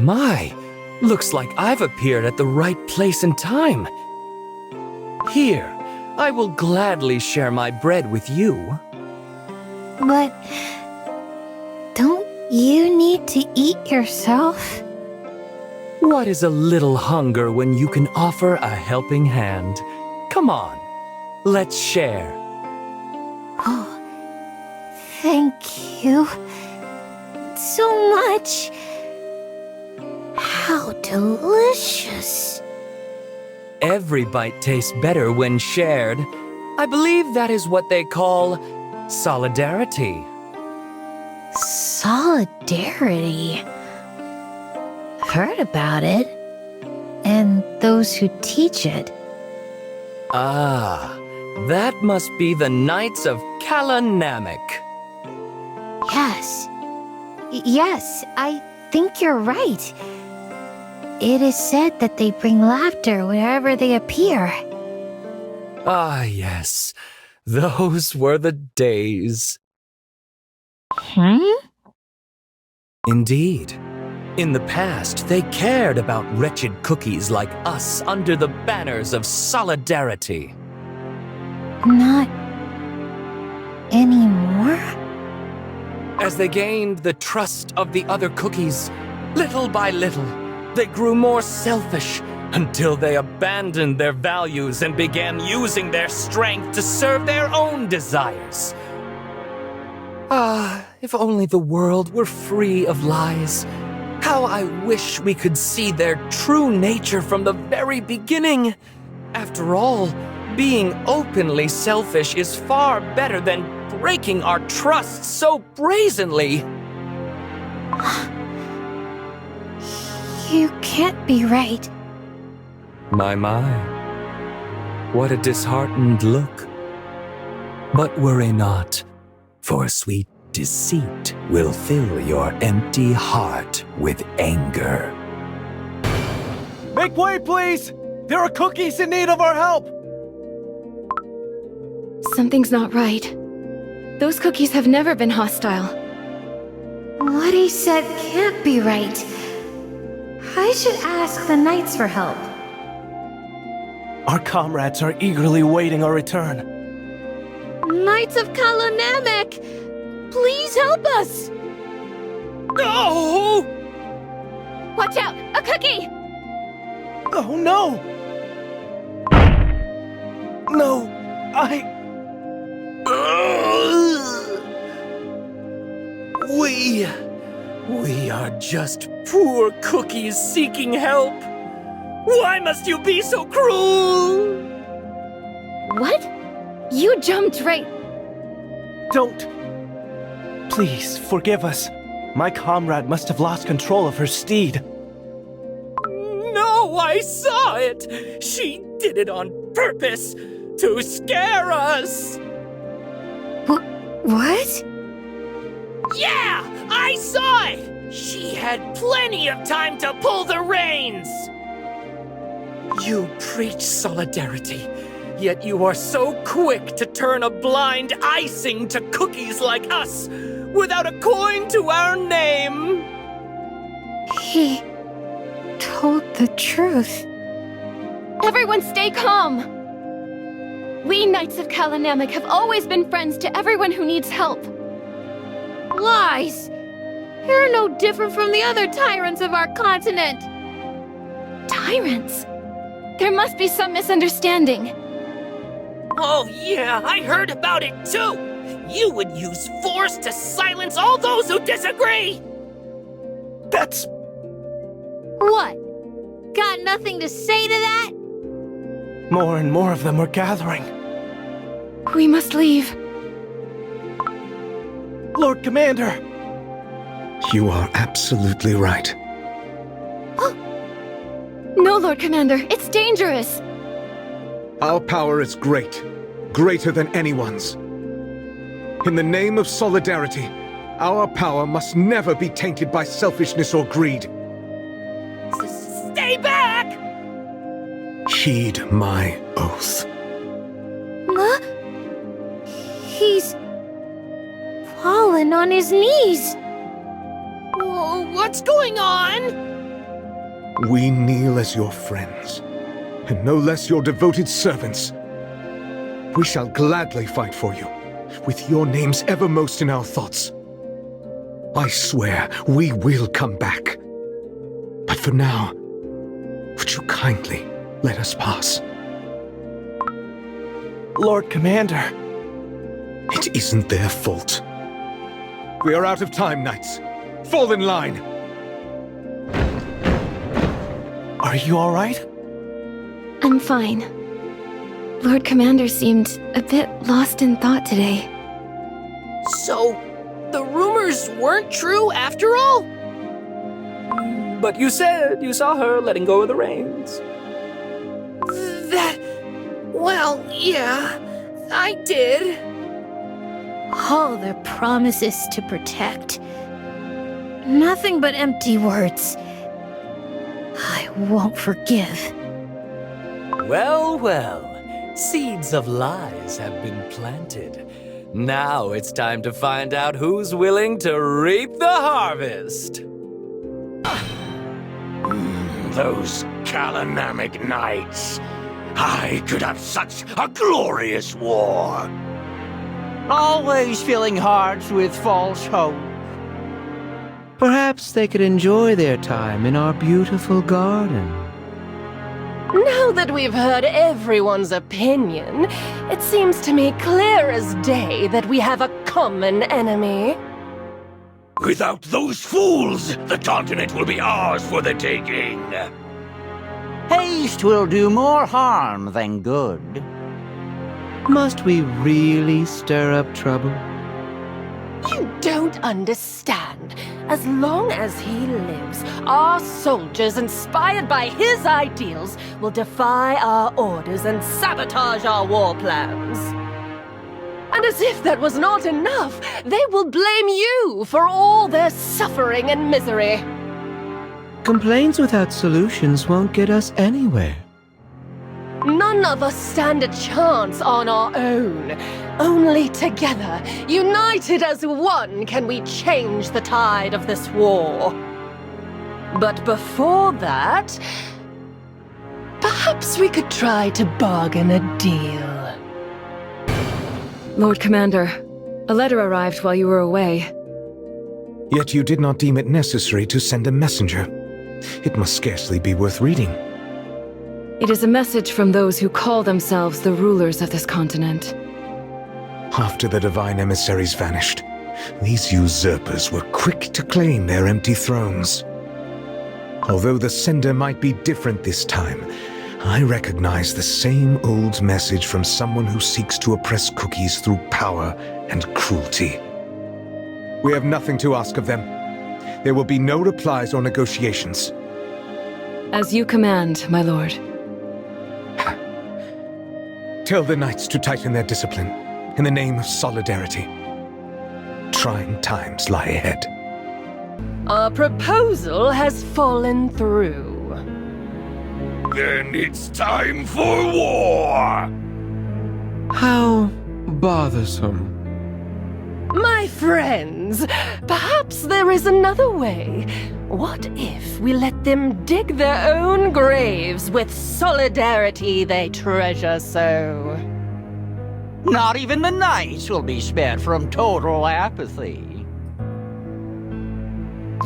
Looks like I've appeared at the right place and time. Here, I will gladly share my bread with you. But don't you need to eat yourself? What is a little hunger when you can offer a helping hand? Come on, let's share. Oh, thank you so much. How delicious. Every bite tastes better when shared. I believe that is what they call solidarity. Solidarity? Heard about it. And those who teach it. Ah, that must be the Knights of Namak. Yes, I think you're right. It is said that they bring laughter wherever they appear. Ah, yes. Those were the days. Indeed. In the past, they cared about wretched cookies like us under the banners of solidarity. Not anymore? As they gained the trust of the other cookies, little by little, they grew more selfish until they abandoned their values and began using their strength to serve their own desires. Ah, if only the world were free of lies. How I wish we could see their true nature from the very beginning. After all, being openly selfish is far better than breaking our trust so brazenly. You can't be right. My. What a disheartened look. But worry not, for sweet deceit will fill your empty heart with anger. Make way, please! There are cookies in need of our help! Something's not right. Those cookies have never been hostile. What he said can't be right. I should ask the knights for help. Our comrades are eagerly waiting our return. Knights of Namak, please help us! No! Watch out! A cookie! Oh no! No, We are just poor cookies seeking help. Why must you be so cruel? What? You jumped right... Don't. Please, forgive us. My comrade must have lost control of her steed. No, I saw it! She did it on purpose! To scare us! What? Yeah! I saw it! She had plenty of time to pull the reins! You preach solidarity, yet you are so quick to turn a blind icing to cookies like us, without a coin to our name! He told the truth. Everyone stay calm! We Knights of Namak have always been friends to everyone who needs help. Lies! You're no different from the other tyrants of our continent! Tyrants? There must be some misunderstanding. Oh yeah, I heard about it too! You would use force to silence all those who disagree! That's... What? Got nothing to say to that? More and more of them are gathering. We must leave. Lord Commander! You are absolutely right. No, Lord Commander, it's dangerous. Our power is great, greater than anyone's. In the name of solidarity, our power must never be tainted by selfishness or greed. Stay back! Heed my oath. Huh? He's fallen on his knees. Oh, what's going on? We kneel as your friends, and no less your devoted servants. We shall gladly fight for you, with your names evermost in our thoughts. I swear we will come back. But for now, would you kindly let us pass? Lord Commander. It isn't their fault. We are out of time, Knights. Fall in line! Are you all right? I'm fine. Lord Commander seemed a bit lost in thought today. So, the rumors weren't true after all? But you said you saw her letting go of the reins. Well, yeah, I did. All their promises to protect. Nothing but empty words. I won't forgive. Well, well. Seeds of lies have been planted. Now it's time to find out who's willing to reap the harvest. Those Namak knights. I could have such a glorious war. Always filling hearts with false hope. Perhaps they could enjoy their time in our beautiful garden. Now that we've heard everyone's opinion, it seems to me clear as day that we have a common enemy. Without those fools, the continent will be ours for the taking. Haste will do more harm than good. Must we really stir up trouble? You don't understand. As long as he lives, our soldiers, inspired by his ideals, will defy our orders and sabotage our war plans. And as if that was not enough, they will blame you for all their suffering and misery. Complaints without solutions won't get us anywhere. None of us stand a chance on our own. Only together, united as one, can we change the tide of this war. But before that, perhaps we could try to bargain a deal. Lord Commander, a letter arrived while you were away. Yet you did not deem it necessary to send a messenger. It must scarcely be worth reading. It is a message from those who call themselves the rulers of this continent. After the divine emissaries vanished, these usurpers were quick to claim their empty thrones. Although the sender might be different this time, I recognize the same old message from someone who seeks to oppress cookies through power and cruelty. We have nothing to ask of them. There will be no replies or negotiations. As you command, my lord. Tell the knights to tighten their discipline in the name of solidarity. Trying times lie ahead. Our proposal has fallen through. Then it's time for war! How bothersome. My friends, perhaps there is another way. What if we let them dig their own graves with solidarity they treasure so? Not even the knights will be spared from total apathy.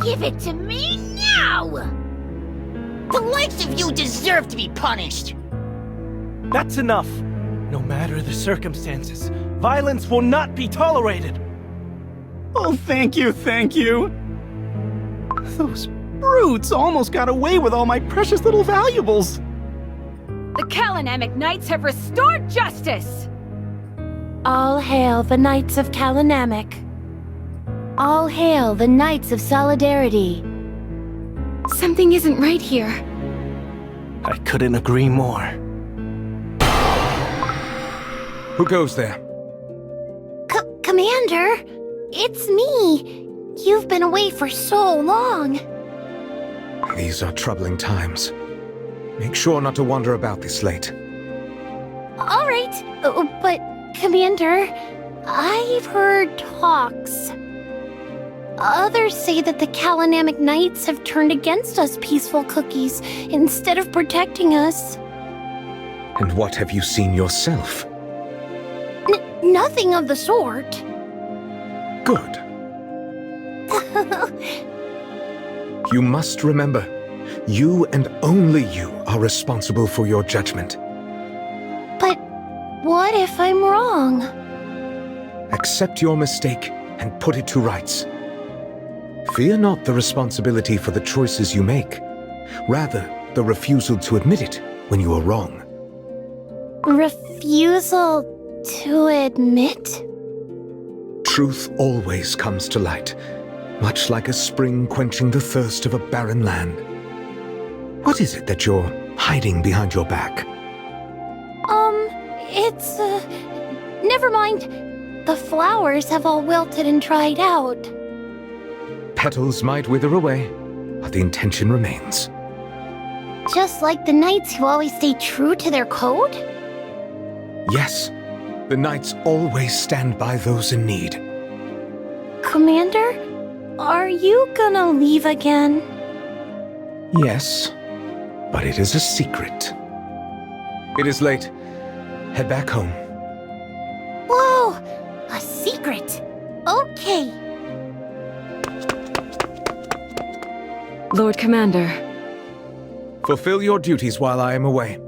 Give it to me now! The likes of you deserve to be punished! That's enough. No matter the circumstances, violence will not be tolerated. Oh, thank you, thank you. Those brutes almost got away with all my precious little valuables. The Kalanamic Knights have restored justice! All hail the Knights of Kalanamic. All hail the Knights of Solidarity. Something isn't right here. I couldn't agree more. Who goes there? Commander, it's me. You've been away for so long. These are troubling times. Make sure not to wander about this late. All right, but Commander, I've heard talks. Others say that the Kalanamic Knights have turned against us peaceful cookies instead of protecting us. And what have you seen yourself? Nothing of the sort. Good. You must remember, you and only you are responsible for your judgment. But what if I'm wrong? Accept your mistake and put it to rights. Fear not the responsibility for the choices you make, rather the refusal to admit it when you are wrong. Refusal to admit? Truth always comes to light, much like a spring quenching the thirst of a barren land. What is it that you're hiding behind your back? It's, never mind. The flowers have all wilted and dried out. Petals might wither away, but the intention remains. Just like the knights who always stay true to their code? Yes, the knights always stand by those in need. Commander, are you gonna leave again? Yes, but it is a secret. It is late. Head back home. Whoa! A secret! Okay. Lord Commander. Fulfill your duties while I am away.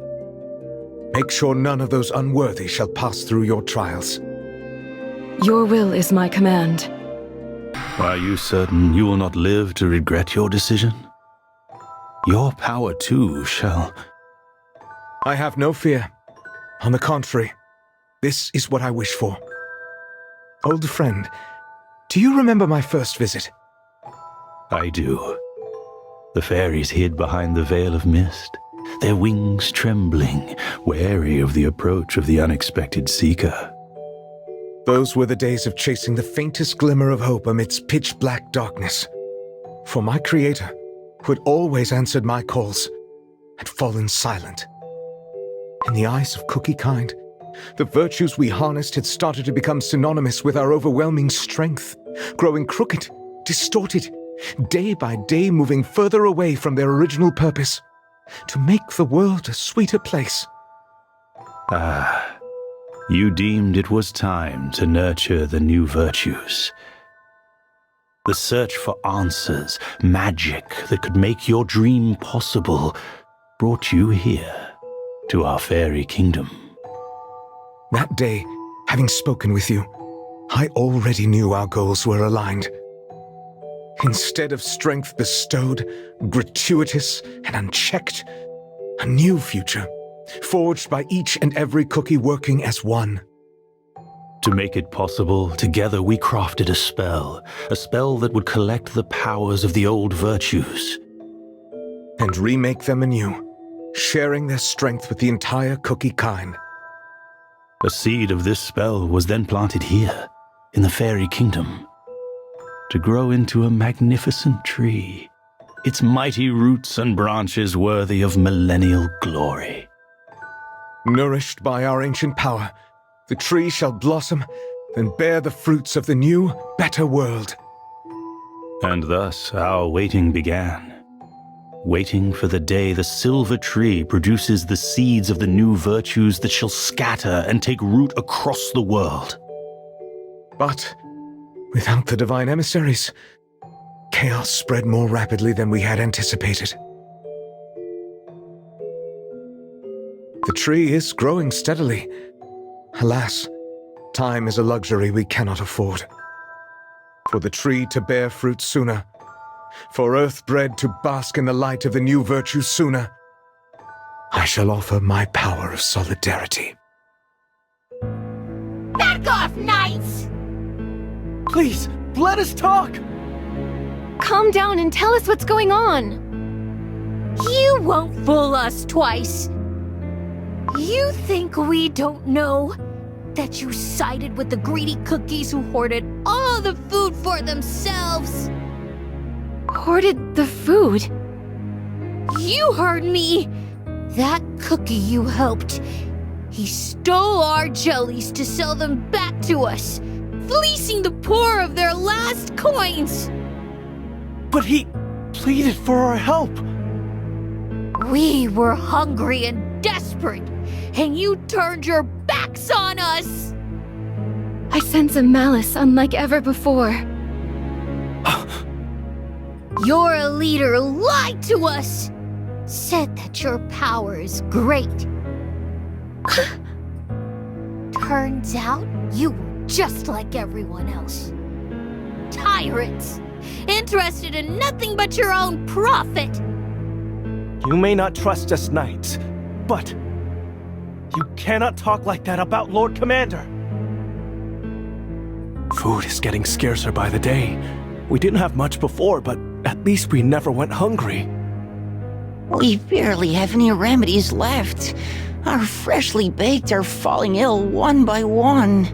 Make sure none of those unworthy shall pass through your trials. Your will is my command. Are you certain you will not live to regret your decision? Your power too shall... I have no fear. On the contrary, this is what I wish for. Old friend, do you remember my first visit? I do. The fairies hid behind the veil of mist, their wings trembling, wary of the approach of the unexpected seeker. Those were the days of chasing the faintest glimmer of hope amidst pitch-black darkness. For my creator, who had always answered my calls, had fallen silent. In the eyes of Cookie kind, the virtues we harnessed had started to become synonymous with our overwhelming strength, growing crooked, distorted, day by day moving further away from their original purpose, to make the world a sweeter place. Ah, you deemed it was time to nurture the new virtues. The search for answers, magic that could make your dream possible, brought you here, to our fairy kingdom. That day, having spoken with you, I already knew our goals were aligned. Instead of strength bestowed, gratuitous and unchecked, a new future, forged by each and every cookie working as one. To make it possible, together we crafted a spell that would collect the powers of the old virtues. And remake them anew, sharing their strength with the entire cookie kind. A seed of this spell was then planted here, in the Fairy Kingdom, to grow into a magnificent tree, its mighty roots and branches worthy of millennial glory. Nourished by our ancient power, the tree shall blossom and bear the fruits of the new, better world. And thus our waiting began. Waiting for the day the silver tree produces the seeds of the new virtues that shall scatter and take root across the world. But without the divine emissaries, chaos spread more rapidly than we had anticipated. The tree is growing steadily. Alas, time is a luxury we cannot afford. For the tree to bear fruit sooner, for earth-bred to bask in the light of the new virtues sooner, I shall offer my power of solidarity. Back off, knights! Please, let us talk! Calm down and tell us what's going on. You won't fool us twice. You think we don't know that you sided with the greedy cookies who hoarded all the food for themselves? Hoarded the food? You heard me! That cookie you helped, he stole our jellies to sell them back to us, fleecing the poor of their last coins! But he pleaded for our help! We were hungry and desperate, and you turned your backs on us! I sense a malice unlike ever before. Your leader lied to us! Said that your power is great. Turns out you were just like everyone else. Tyrants! Interested in nothing but your own profit! You may not trust us knights, but you cannot talk like that about Lord Commander. Food is getting scarcer by the day. We didn't have much before, but at least we never went hungry. We barely have any remedies left. Our freshly baked are falling ill one by one.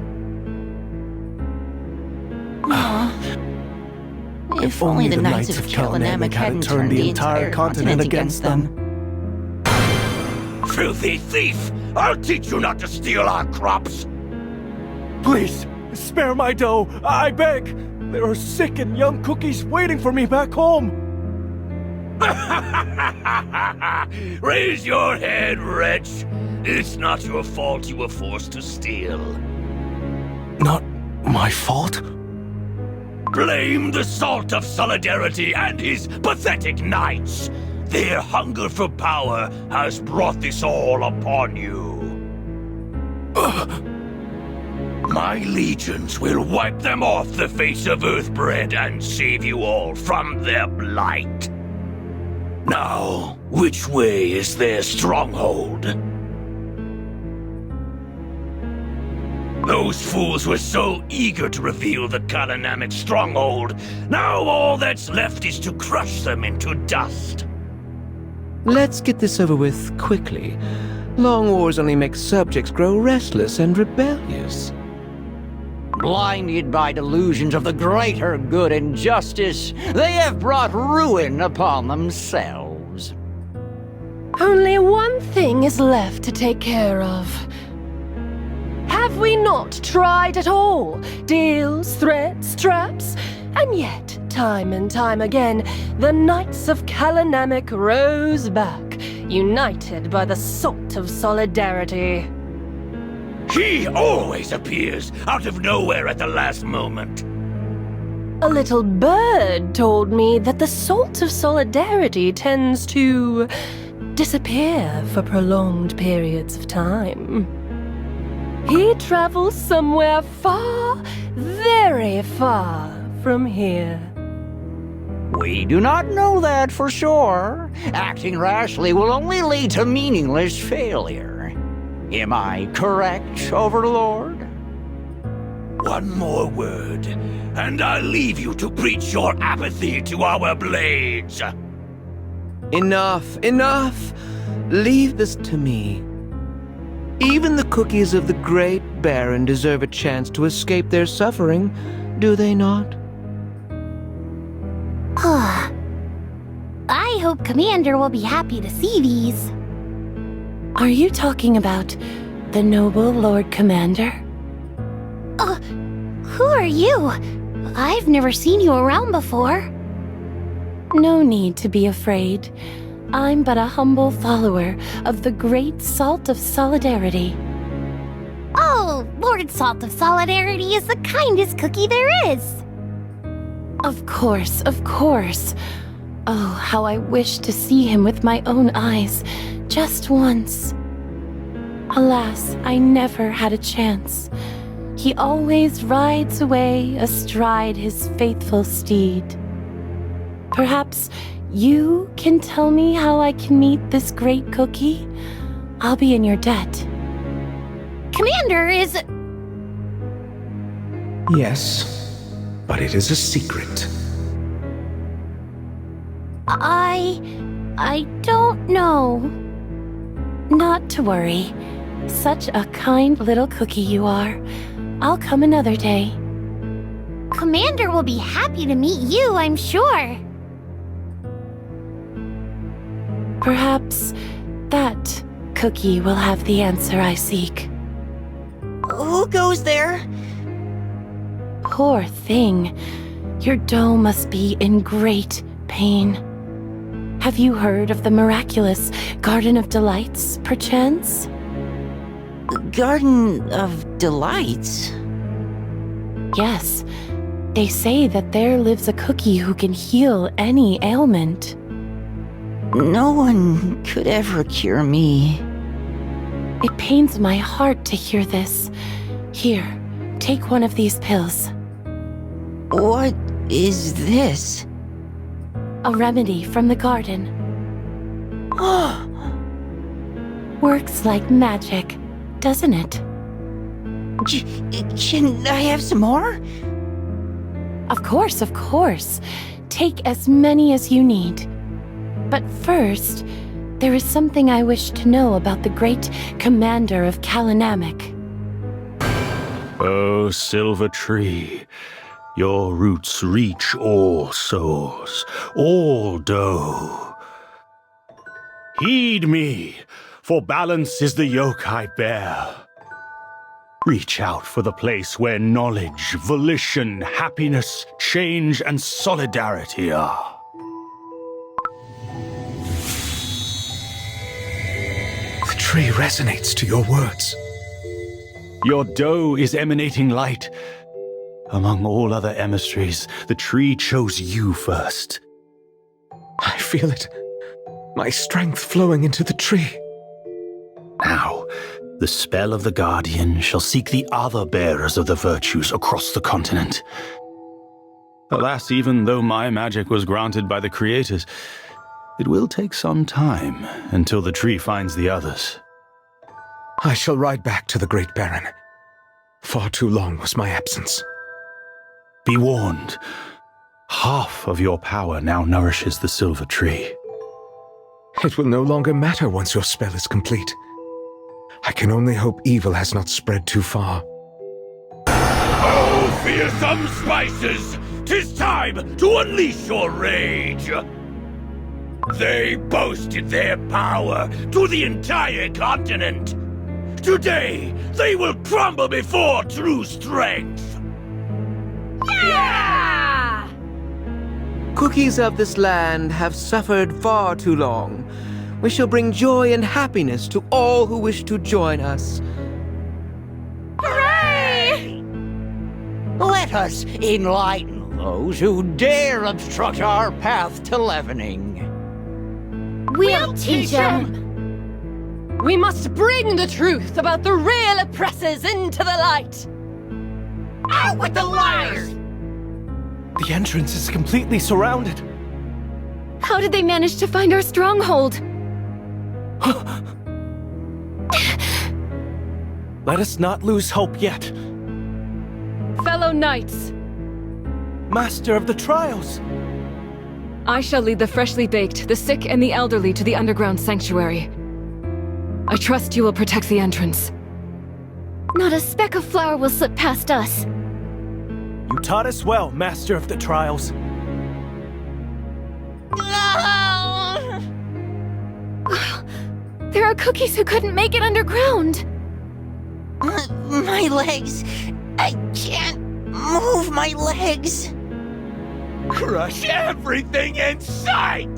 If only the Knights of Namak hadn't turned the entire continent against them. Filthy thief! I'll teach you not to steal our crops! Please, spare my dough, I beg! There are sick and young cookies waiting for me back home! Raise your head, wretch! It's not your fault you were forced to steal. Not my fault? Blame the Salt of Solidarity and his pathetic knights! Their hunger for power has brought this all upon you. My legions will wipe them off the face of Earthbred and save you all from their blight. Now, which way is their stronghold? Those fools were so eager to reveal the Kalanamic stronghold. Now all that's left is to crush them into dust. Let's get this over with quickly. Long wars only make subjects grow restless and rebellious. Blinded by delusions of the greater good and justice, they have brought ruin upon themselves. Only one thing is left to take care of. Have we not tried at all? Deals, threats, traps? And yet, time and time again, the Knights of Kalanamic rose back, united by the Salt of Solidarity. He always appears out of nowhere at the last moment. A little bird told me that the Salt of Solidarity tends to disappear for prolonged periods of time. He travels somewhere far, very far from here. We do not know that for sure. Acting rashly will only lead to meaningless failure. Am I correct, Overlord? One more word, and I'll leave you to preach your apathy to our blades. Enough, enough! Leave this to me. Even the cookies of the great Barren deserve a chance to escape their suffering, do they not? I hope Commander will be happy to see these. Are you talking about the noble Lord Commander? Who are you? I've never seen you around before. No need to be afraid. I'm but a humble follower of the great Salt of Solidarity. Oh, Lord Salt of Solidarity is the kindest cookie there is. Of course, of course. Oh, how I wish to see him with my own eyes, just once. Alas, I never had a chance. He always rides away astride his faithful steed. Perhaps you can tell me how I can meet this great cookie? I'll be in your debt. Commander is... Yes, but it is a secret. I don't know. Not to worry. Such a kind little cookie you are. I'll come another day. Commander will be happy to meet you, I'm sure. Perhaps that cookie will have the answer I seek. Who goes there? Poor thing. Your dough must be in great pain. Have you heard of the miraculous Garden of Delights, perchance? Garden of Delights? Yes. They say that there lives a cookie who can heal any ailment. No one could ever cure me. It pains my heart to hear this. Here, take one of these pills. What is this? A remedy from the garden. Works like magic, doesn't it? Can I have some more? Of course, of course. Take as many as you need. But first, there is something I wish to know about the great commander of Namak. Oh, Silver Tree, your roots reach all souls, all dough. Heed me, for balance is the yoke I bear. Reach out for the place where knowledge, volition, happiness, change, and solidarity are. The tree resonates to your words. Your dough is emanating light. Among all other emissaries, the tree chose you first. I feel it. My strength flowing into the tree. Now, the spell of the Guardian shall seek the other bearers of the virtues across the continent. Alas, even though my magic was granted by the creators, it will take some time until the tree finds the others. I shall ride back to the Great Barren. Far too long was my absence. Be warned. Half of your power now nourishes the Silver Tree. It will no longer matter once your spell is complete. I can only hope evil has not spread too far. Oh, fearsome spices! 'Tis time to unleash your rage! They boasted their power to the entire continent. Today, they will crumble before true strength. Yeah! Cookies of this land have suffered far too long. We shall bring joy and happiness to all who wish to join us. Hooray! Let us enlighten those who dare obstruct our path to leavening. We'll teach them! We must bring the truth about the real oppressors into the light! Out with the liars! The entrance is completely surrounded. How did they manage to find our stronghold? Let us not lose hope yet. Fellow knights, Master of the Trials! I shall lead the freshly baked, the sick, and the elderly to the underground sanctuary. I trust you will protect the entrance. Not a speck of flour will slip past us. You taught us well, Master of the Trials. There are cookies who couldn't make it underground. My legs. I can't move my legs. Crush everything in sight!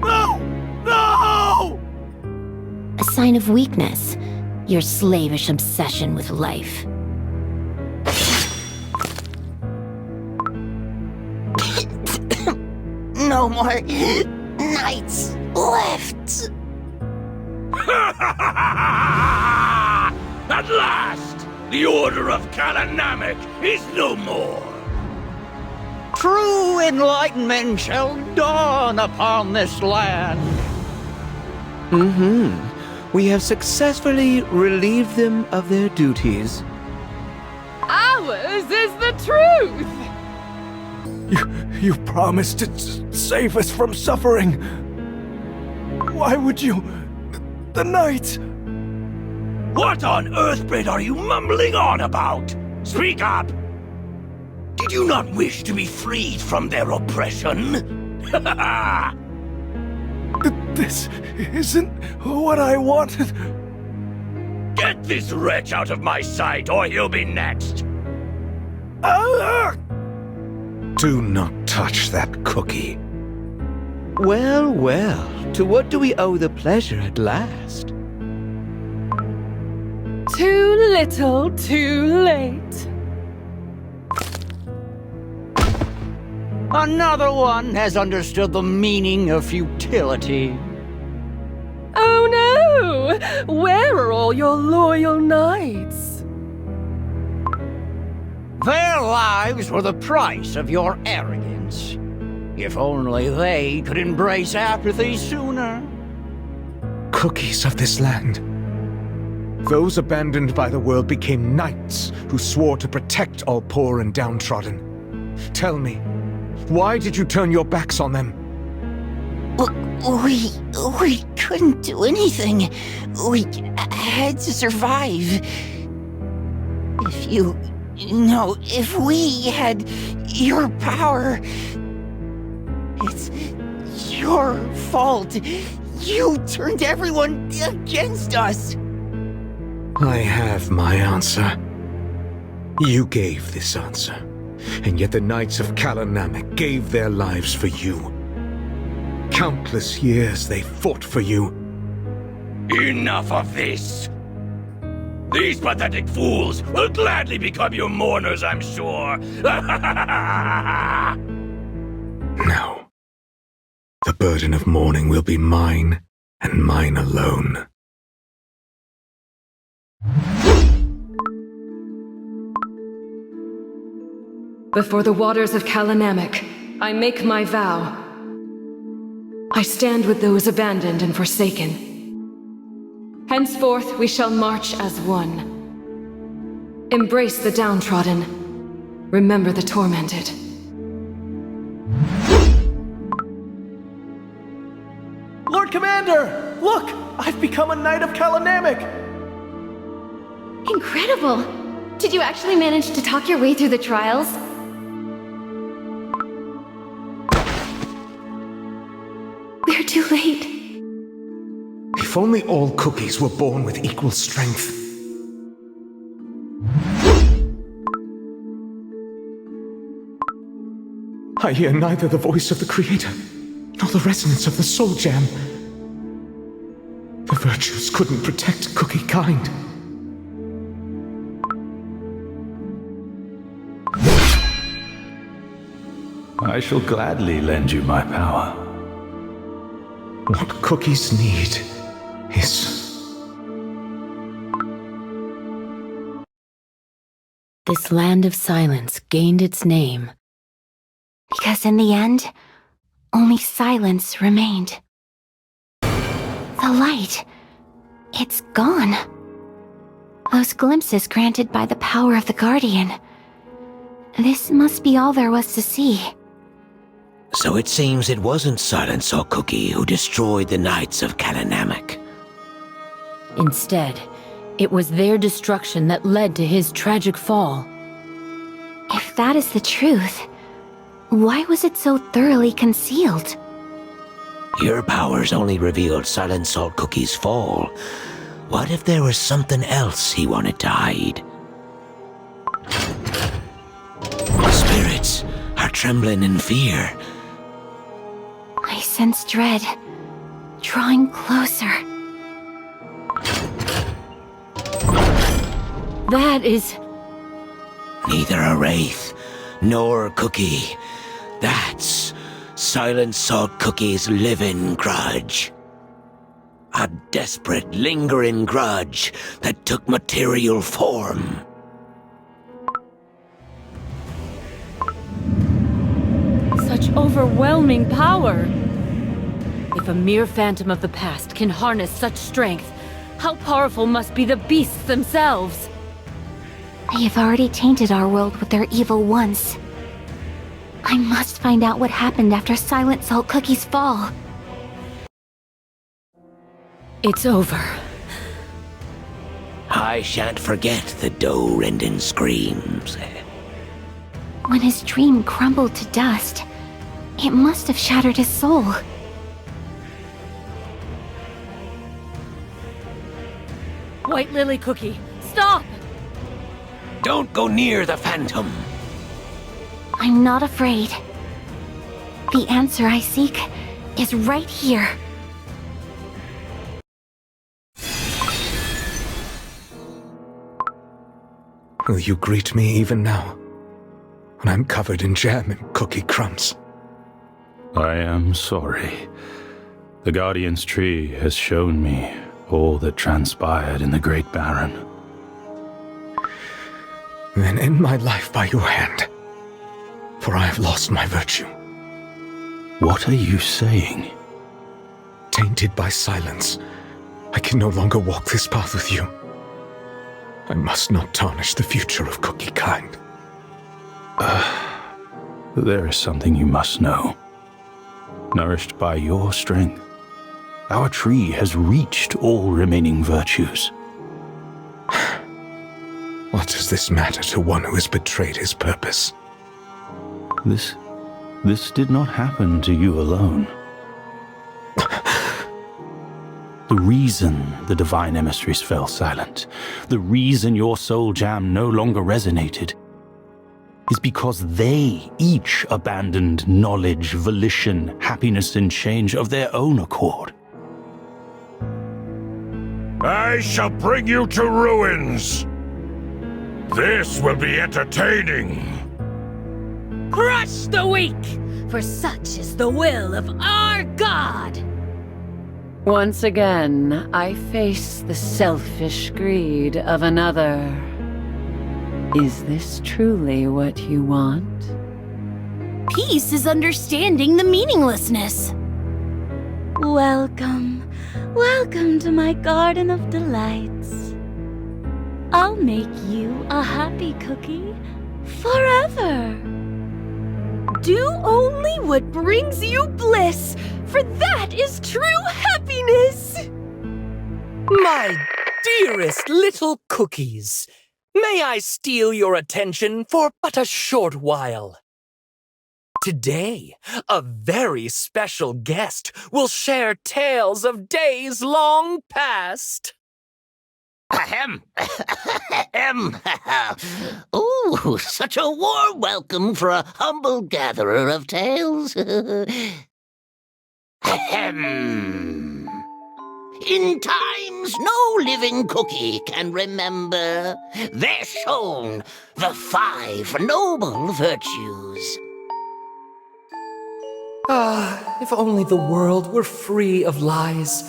No! No! A sign of weakness. Your slavish obsession with life. No more nights left. At last, the Order of Namak is no more. True enlightenment shall dawn upon this land. We have successfully relieved them of their duties. Ours is the truth! You promised to save us from suffering. Why would you? The Knights! What on Earthbread are you mumbling on about? Speak up! Did you not wish to be freed from their oppression? This isn't what I wanted. Get this wretch out of my sight, or he'll be next! Do not touch that cookie. Well, well, to what do we owe the pleasure at last? Too little, too late. Another one has understood the meaning of futility. Oh no! Where are all your loyal knights? Their lives were the price of your arrogance. If only they could embrace apathy sooner. Cookies of this land. Those abandoned by the world became knights who swore to protect all poor and downtrodden. Tell me, why did you turn your backs on them? We couldn't do anything. We had to survive. If we had your power, it's your fault. You turned everyone against us. I have my answer. You gave this answer, and yet the Knights of Namak gave their lives for you. Countless years they fought for you. Enough of this! These pathetic fools will gladly become your mourners, I'm sure. No. The burden of mourning will be mine, and mine alone. Before the waters of Namak, I make my vow. I stand with those abandoned and forsaken. Henceforth we shall march as one. Embrace the downtrodden. Remember the tormented. Lord Commander! Look! I've become a Knight of Namak! Incredible! Did you actually manage to talk your way through the trials? We're too late. If only all cookies were born with equal strength. I hear neither the voice of the Creator, nor the resonance of the Soul Gem. The virtues couldn't protect cookie kind. I shall gladly lend you my power. What cookies need is... This land of silence gained its name because in the end, only silence remained. The light, it's gone. Those glimpses granted by the power of the Guardian. This must be all there was to see. So it seems it wasn't Silence or Cookie who destroyed the Knights of Namak. Instead, it was their destruction that led to his tragic fall. If that is the truth, why was it so thoroughly concealed? Your powers only revealed Silent Salt Cookie's fall. What if there was something else he wanted to hide? The spirits are trembling in fear. I sense dread, drawing closer. That is... Neither a wraith, nor a cookie. That's Silent Salt Cookie's living grudge. A desperate, lingering grudge that took material form. Such overwhelming power! If a mere phantom of the past can harness such strength, how powerful must be the beasts themselves? They have already tainted our world with their evil once. I must find out what happened after Silent Salt Cookie's fall. It's over. I shan't forget the doe-rending screams. When his dream crumbled to dust, it must have shattered his soul. White Lily Cookie, stop! Don't go near the phantom. I'm not afraid. The answer I seek is right here. Will you greet me even now, when I'm covered in jam and cookie crumbs? I am sorry. The Guardian's tree has shown me all that transpired in the Great Barren. Then end my life by your hand, for I have lost my virtue. What are you saying? Tainted by silence, I can no longer walk this path with you. I must not tarnish the future of Cookie kind. There is something you must know. Nourished by your strength, our tree has reached all remaining virtues. What does this matter to one who has betrayed his purpose? This did not happen to you alone. The reason the divine emissaries fell silent, the reason your soul jam no longer resonated, is because they each abandoned knowledge, volition, happiness, and change of their own accord. I shall bring you to ruins. This will be entertaining. Crush the weak, for such is the will of our God. Once again, I face the selfish greed of another. Is this truly what you want? Peace is understanding the meaninglessness. Welcome, welcome to my garden of delights. I'll make you a happy cookie forever. Do only what brings you bliss, for that is true happiness! My dearest little cookies, may I steal your attention for but a short while? Today, a very special guest will share tales of days long past. Ahem. Ooh, such a warm welcome for a humble gatherer of tales. Ahem. In times no living cookie can remember, they're shown the 5 noble virtues. If only the world were free of lies.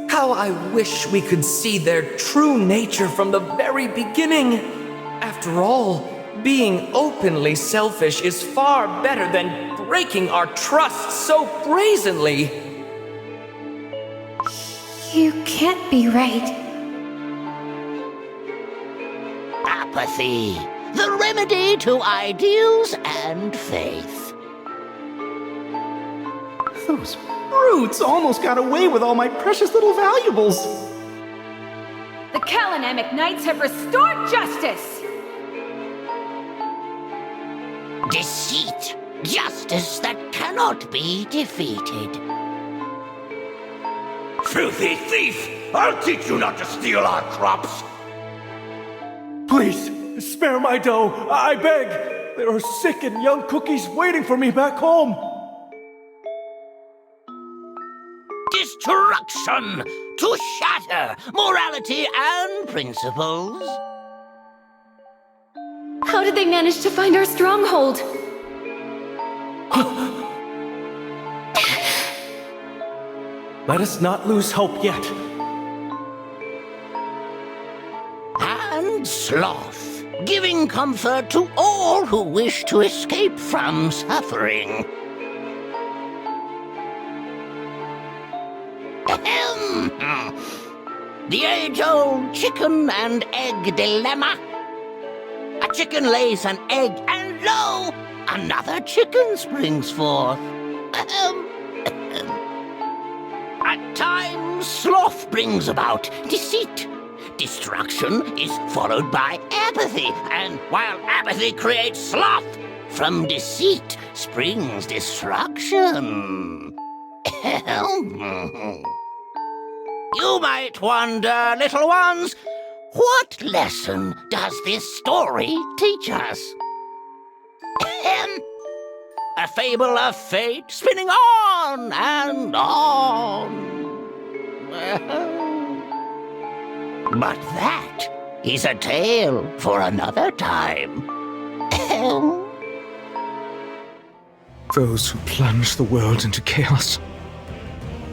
How I wish we could see their true nature from the very beginning. After all, being openly selfish is far better than breaking our trust so brazenly. You can't be right. Apathy, the remedy to ideals and faith. Those brutes almost got away with all my precious little valuables. The Kalanamic Knights have restored justice! Deceit, justice that cannot be defeated. Filthy thief! I'll teach you not to steal our crops! Please, spare my dough, I beg! There are sick and young cookies waiting for me back home! Destruction! To shatter morality and principles! How did they manage to find our stronghold? Let us not lose hope yet. And Sloth, giving comfort to all who wish to escape from suffering. The age-old chicken and egg dilemma. A chicken lays an egg, and lo, another chicken springs forth. At times, Sloth brings about deceit. Destruction is followed by apathy, and while apathy creates sloth, from deceit springs destruction. You might wonder, little ones, what lesson does this story teach us? A fable of fate spinning on and on. But that is a tale for another time. Those who plunge the world into chaos.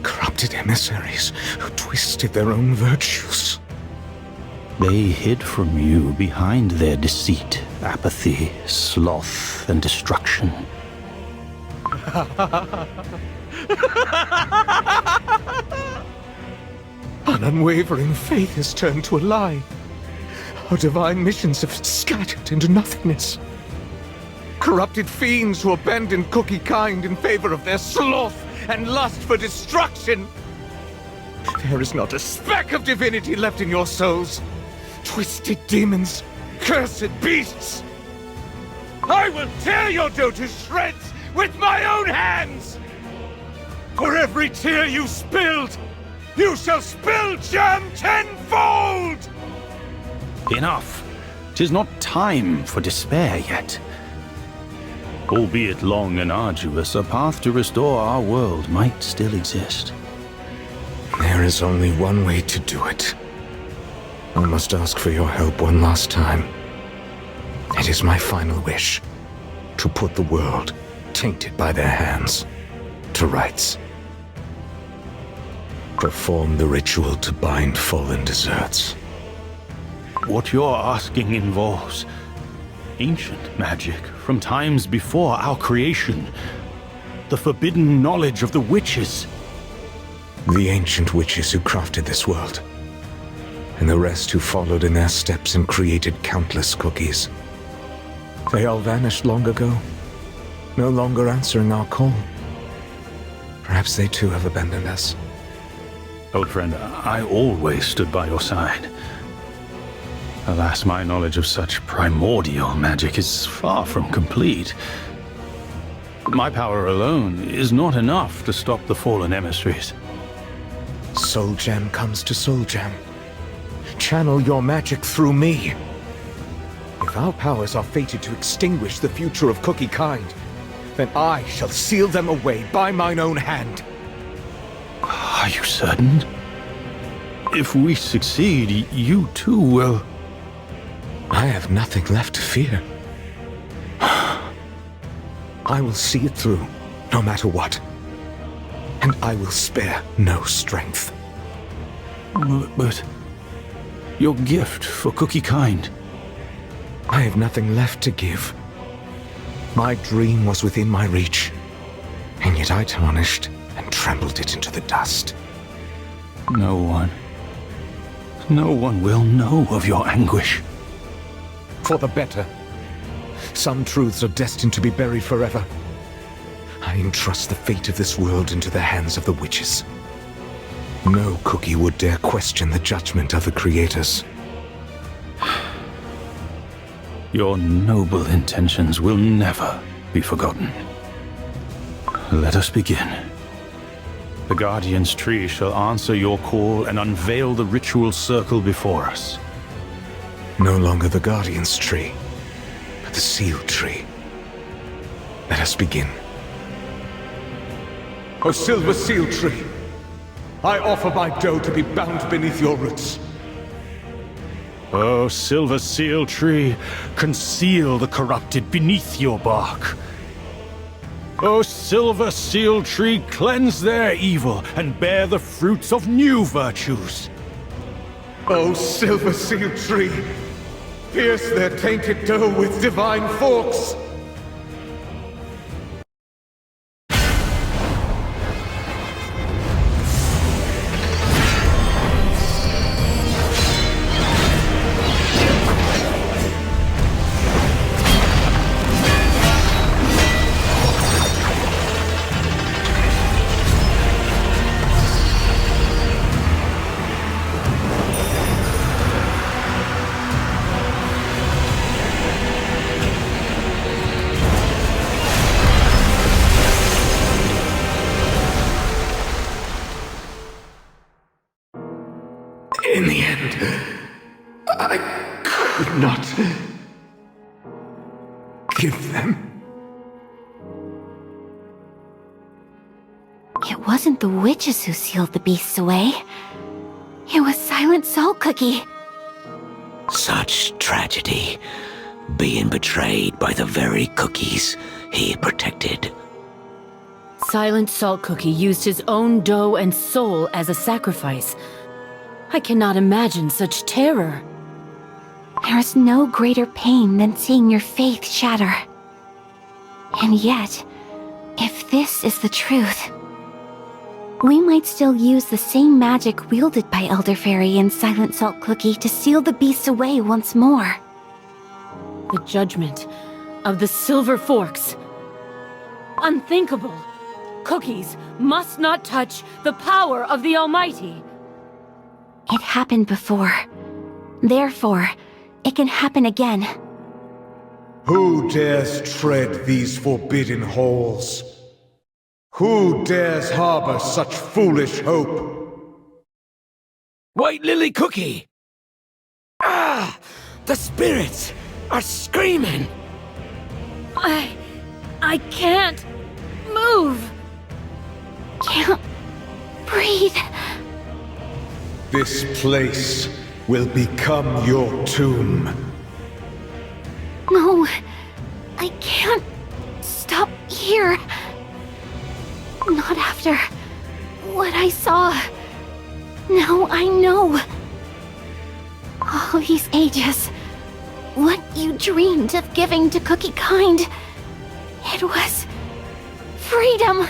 Corrupted emissaries who twisted their own virtues. They hid from you behind their deceit, apathy, sloth, and destruction. An unwavering faith has turned to a lie. Our divine missions have scattered into nothingness. Corrupted fiends who abandoned cookie kind in favor of their sloth and lust for destruction. There is not a speck of divinity left in your souls. Twisted demons, cursed beasts. I will tear your dough to shreds with my own hands! For every tear you spilled, you shall spill jam tenfold! Enough! 'Tis not time for despair yet. Albeit long and arduous, a path to restore our world might still exist. There is only one way to do it. I must ask for your help one last time. It is my final wish to put the world, tainted by their hands, to rights. Perform the ritual to bind fallen deserts. What you're asking involves ancient magic from times before our creation. The forbidden knowledge of the witches. The ancient witches who crafted this world. And the rest who followed in their steps and created countless cookies. They all vanished long ago, no longer answering our call. Perhaps they too have abandoned us. Old friend, I always stood by your side. Alas, my knowledge of such primordial magic is far from complete. My power alone is not enough to stop the fallen emissaries. Soul Gem comes to Soul Gem. Channel your magic through me. If our powers are fated to extinguish the future of Cookie kind, then I shall seal them away by mine own hand. Are you certain? If we succeed, you too will... I have nothing left to fear. I will see it through, no matter what. and I will spare no strength. But your gift for Cookie Kind. I have nothing left to give. My dream was within my reach, and yet I tarnished and trampled it into the dust. No one will know of your anguish. For the better. Some truths are destined to be buried forever. I entrust the fate of this world into the hands of the witches. No cookie would dare question the judgment of the creators. Your noble intentions will never be forgotten. Let us begin. The Guardian's Tree shall answer your call and unveil the ritual circle before us. No longer the Guardian's Tree, but the Seal Tree. Let us begin. O Silver Seal Tree, I offer my dough to be bound beneath your roots. O Silver Seal Tree, conceal the corrupted beneath your bark. O Silver Seal Tree, cleanse their evil and bear the fruits of new virtues. O Silver Seal Tree, pierce their tainted dough with divine forks. In the end, I could not give them. It wasn't the witches who sealed the beasts away. It was Silent Salt Cookie. Such tragedy, being betrayed by the very cookies he protected. Silent Salt Cookie used his own dough and soul as a sacrifice. I cannot imagine such terror. There is no greater pain than seeing your faith shatter. And yet, if this is the truth, we might still use the same magic wielded by Elder Fairy and Silent Salt Cookie to seal the beasts away once more. The judgment of the Silver Forks. Unthinkable. Cookies must not touch the power of the Almighty. It happened before. Therefore, it can happen again. Who dares tread these forbidden halls? Who dares harbor such foolish hope? White Lily Cookie! Ah! The spirits are screaming! I can't move. Can't breathe. This place will become your tomb. No, I can't stop here. Not after what I saw. Now I know. All these ages, what you dreamed of giving to Cookie Kind, it was freedom.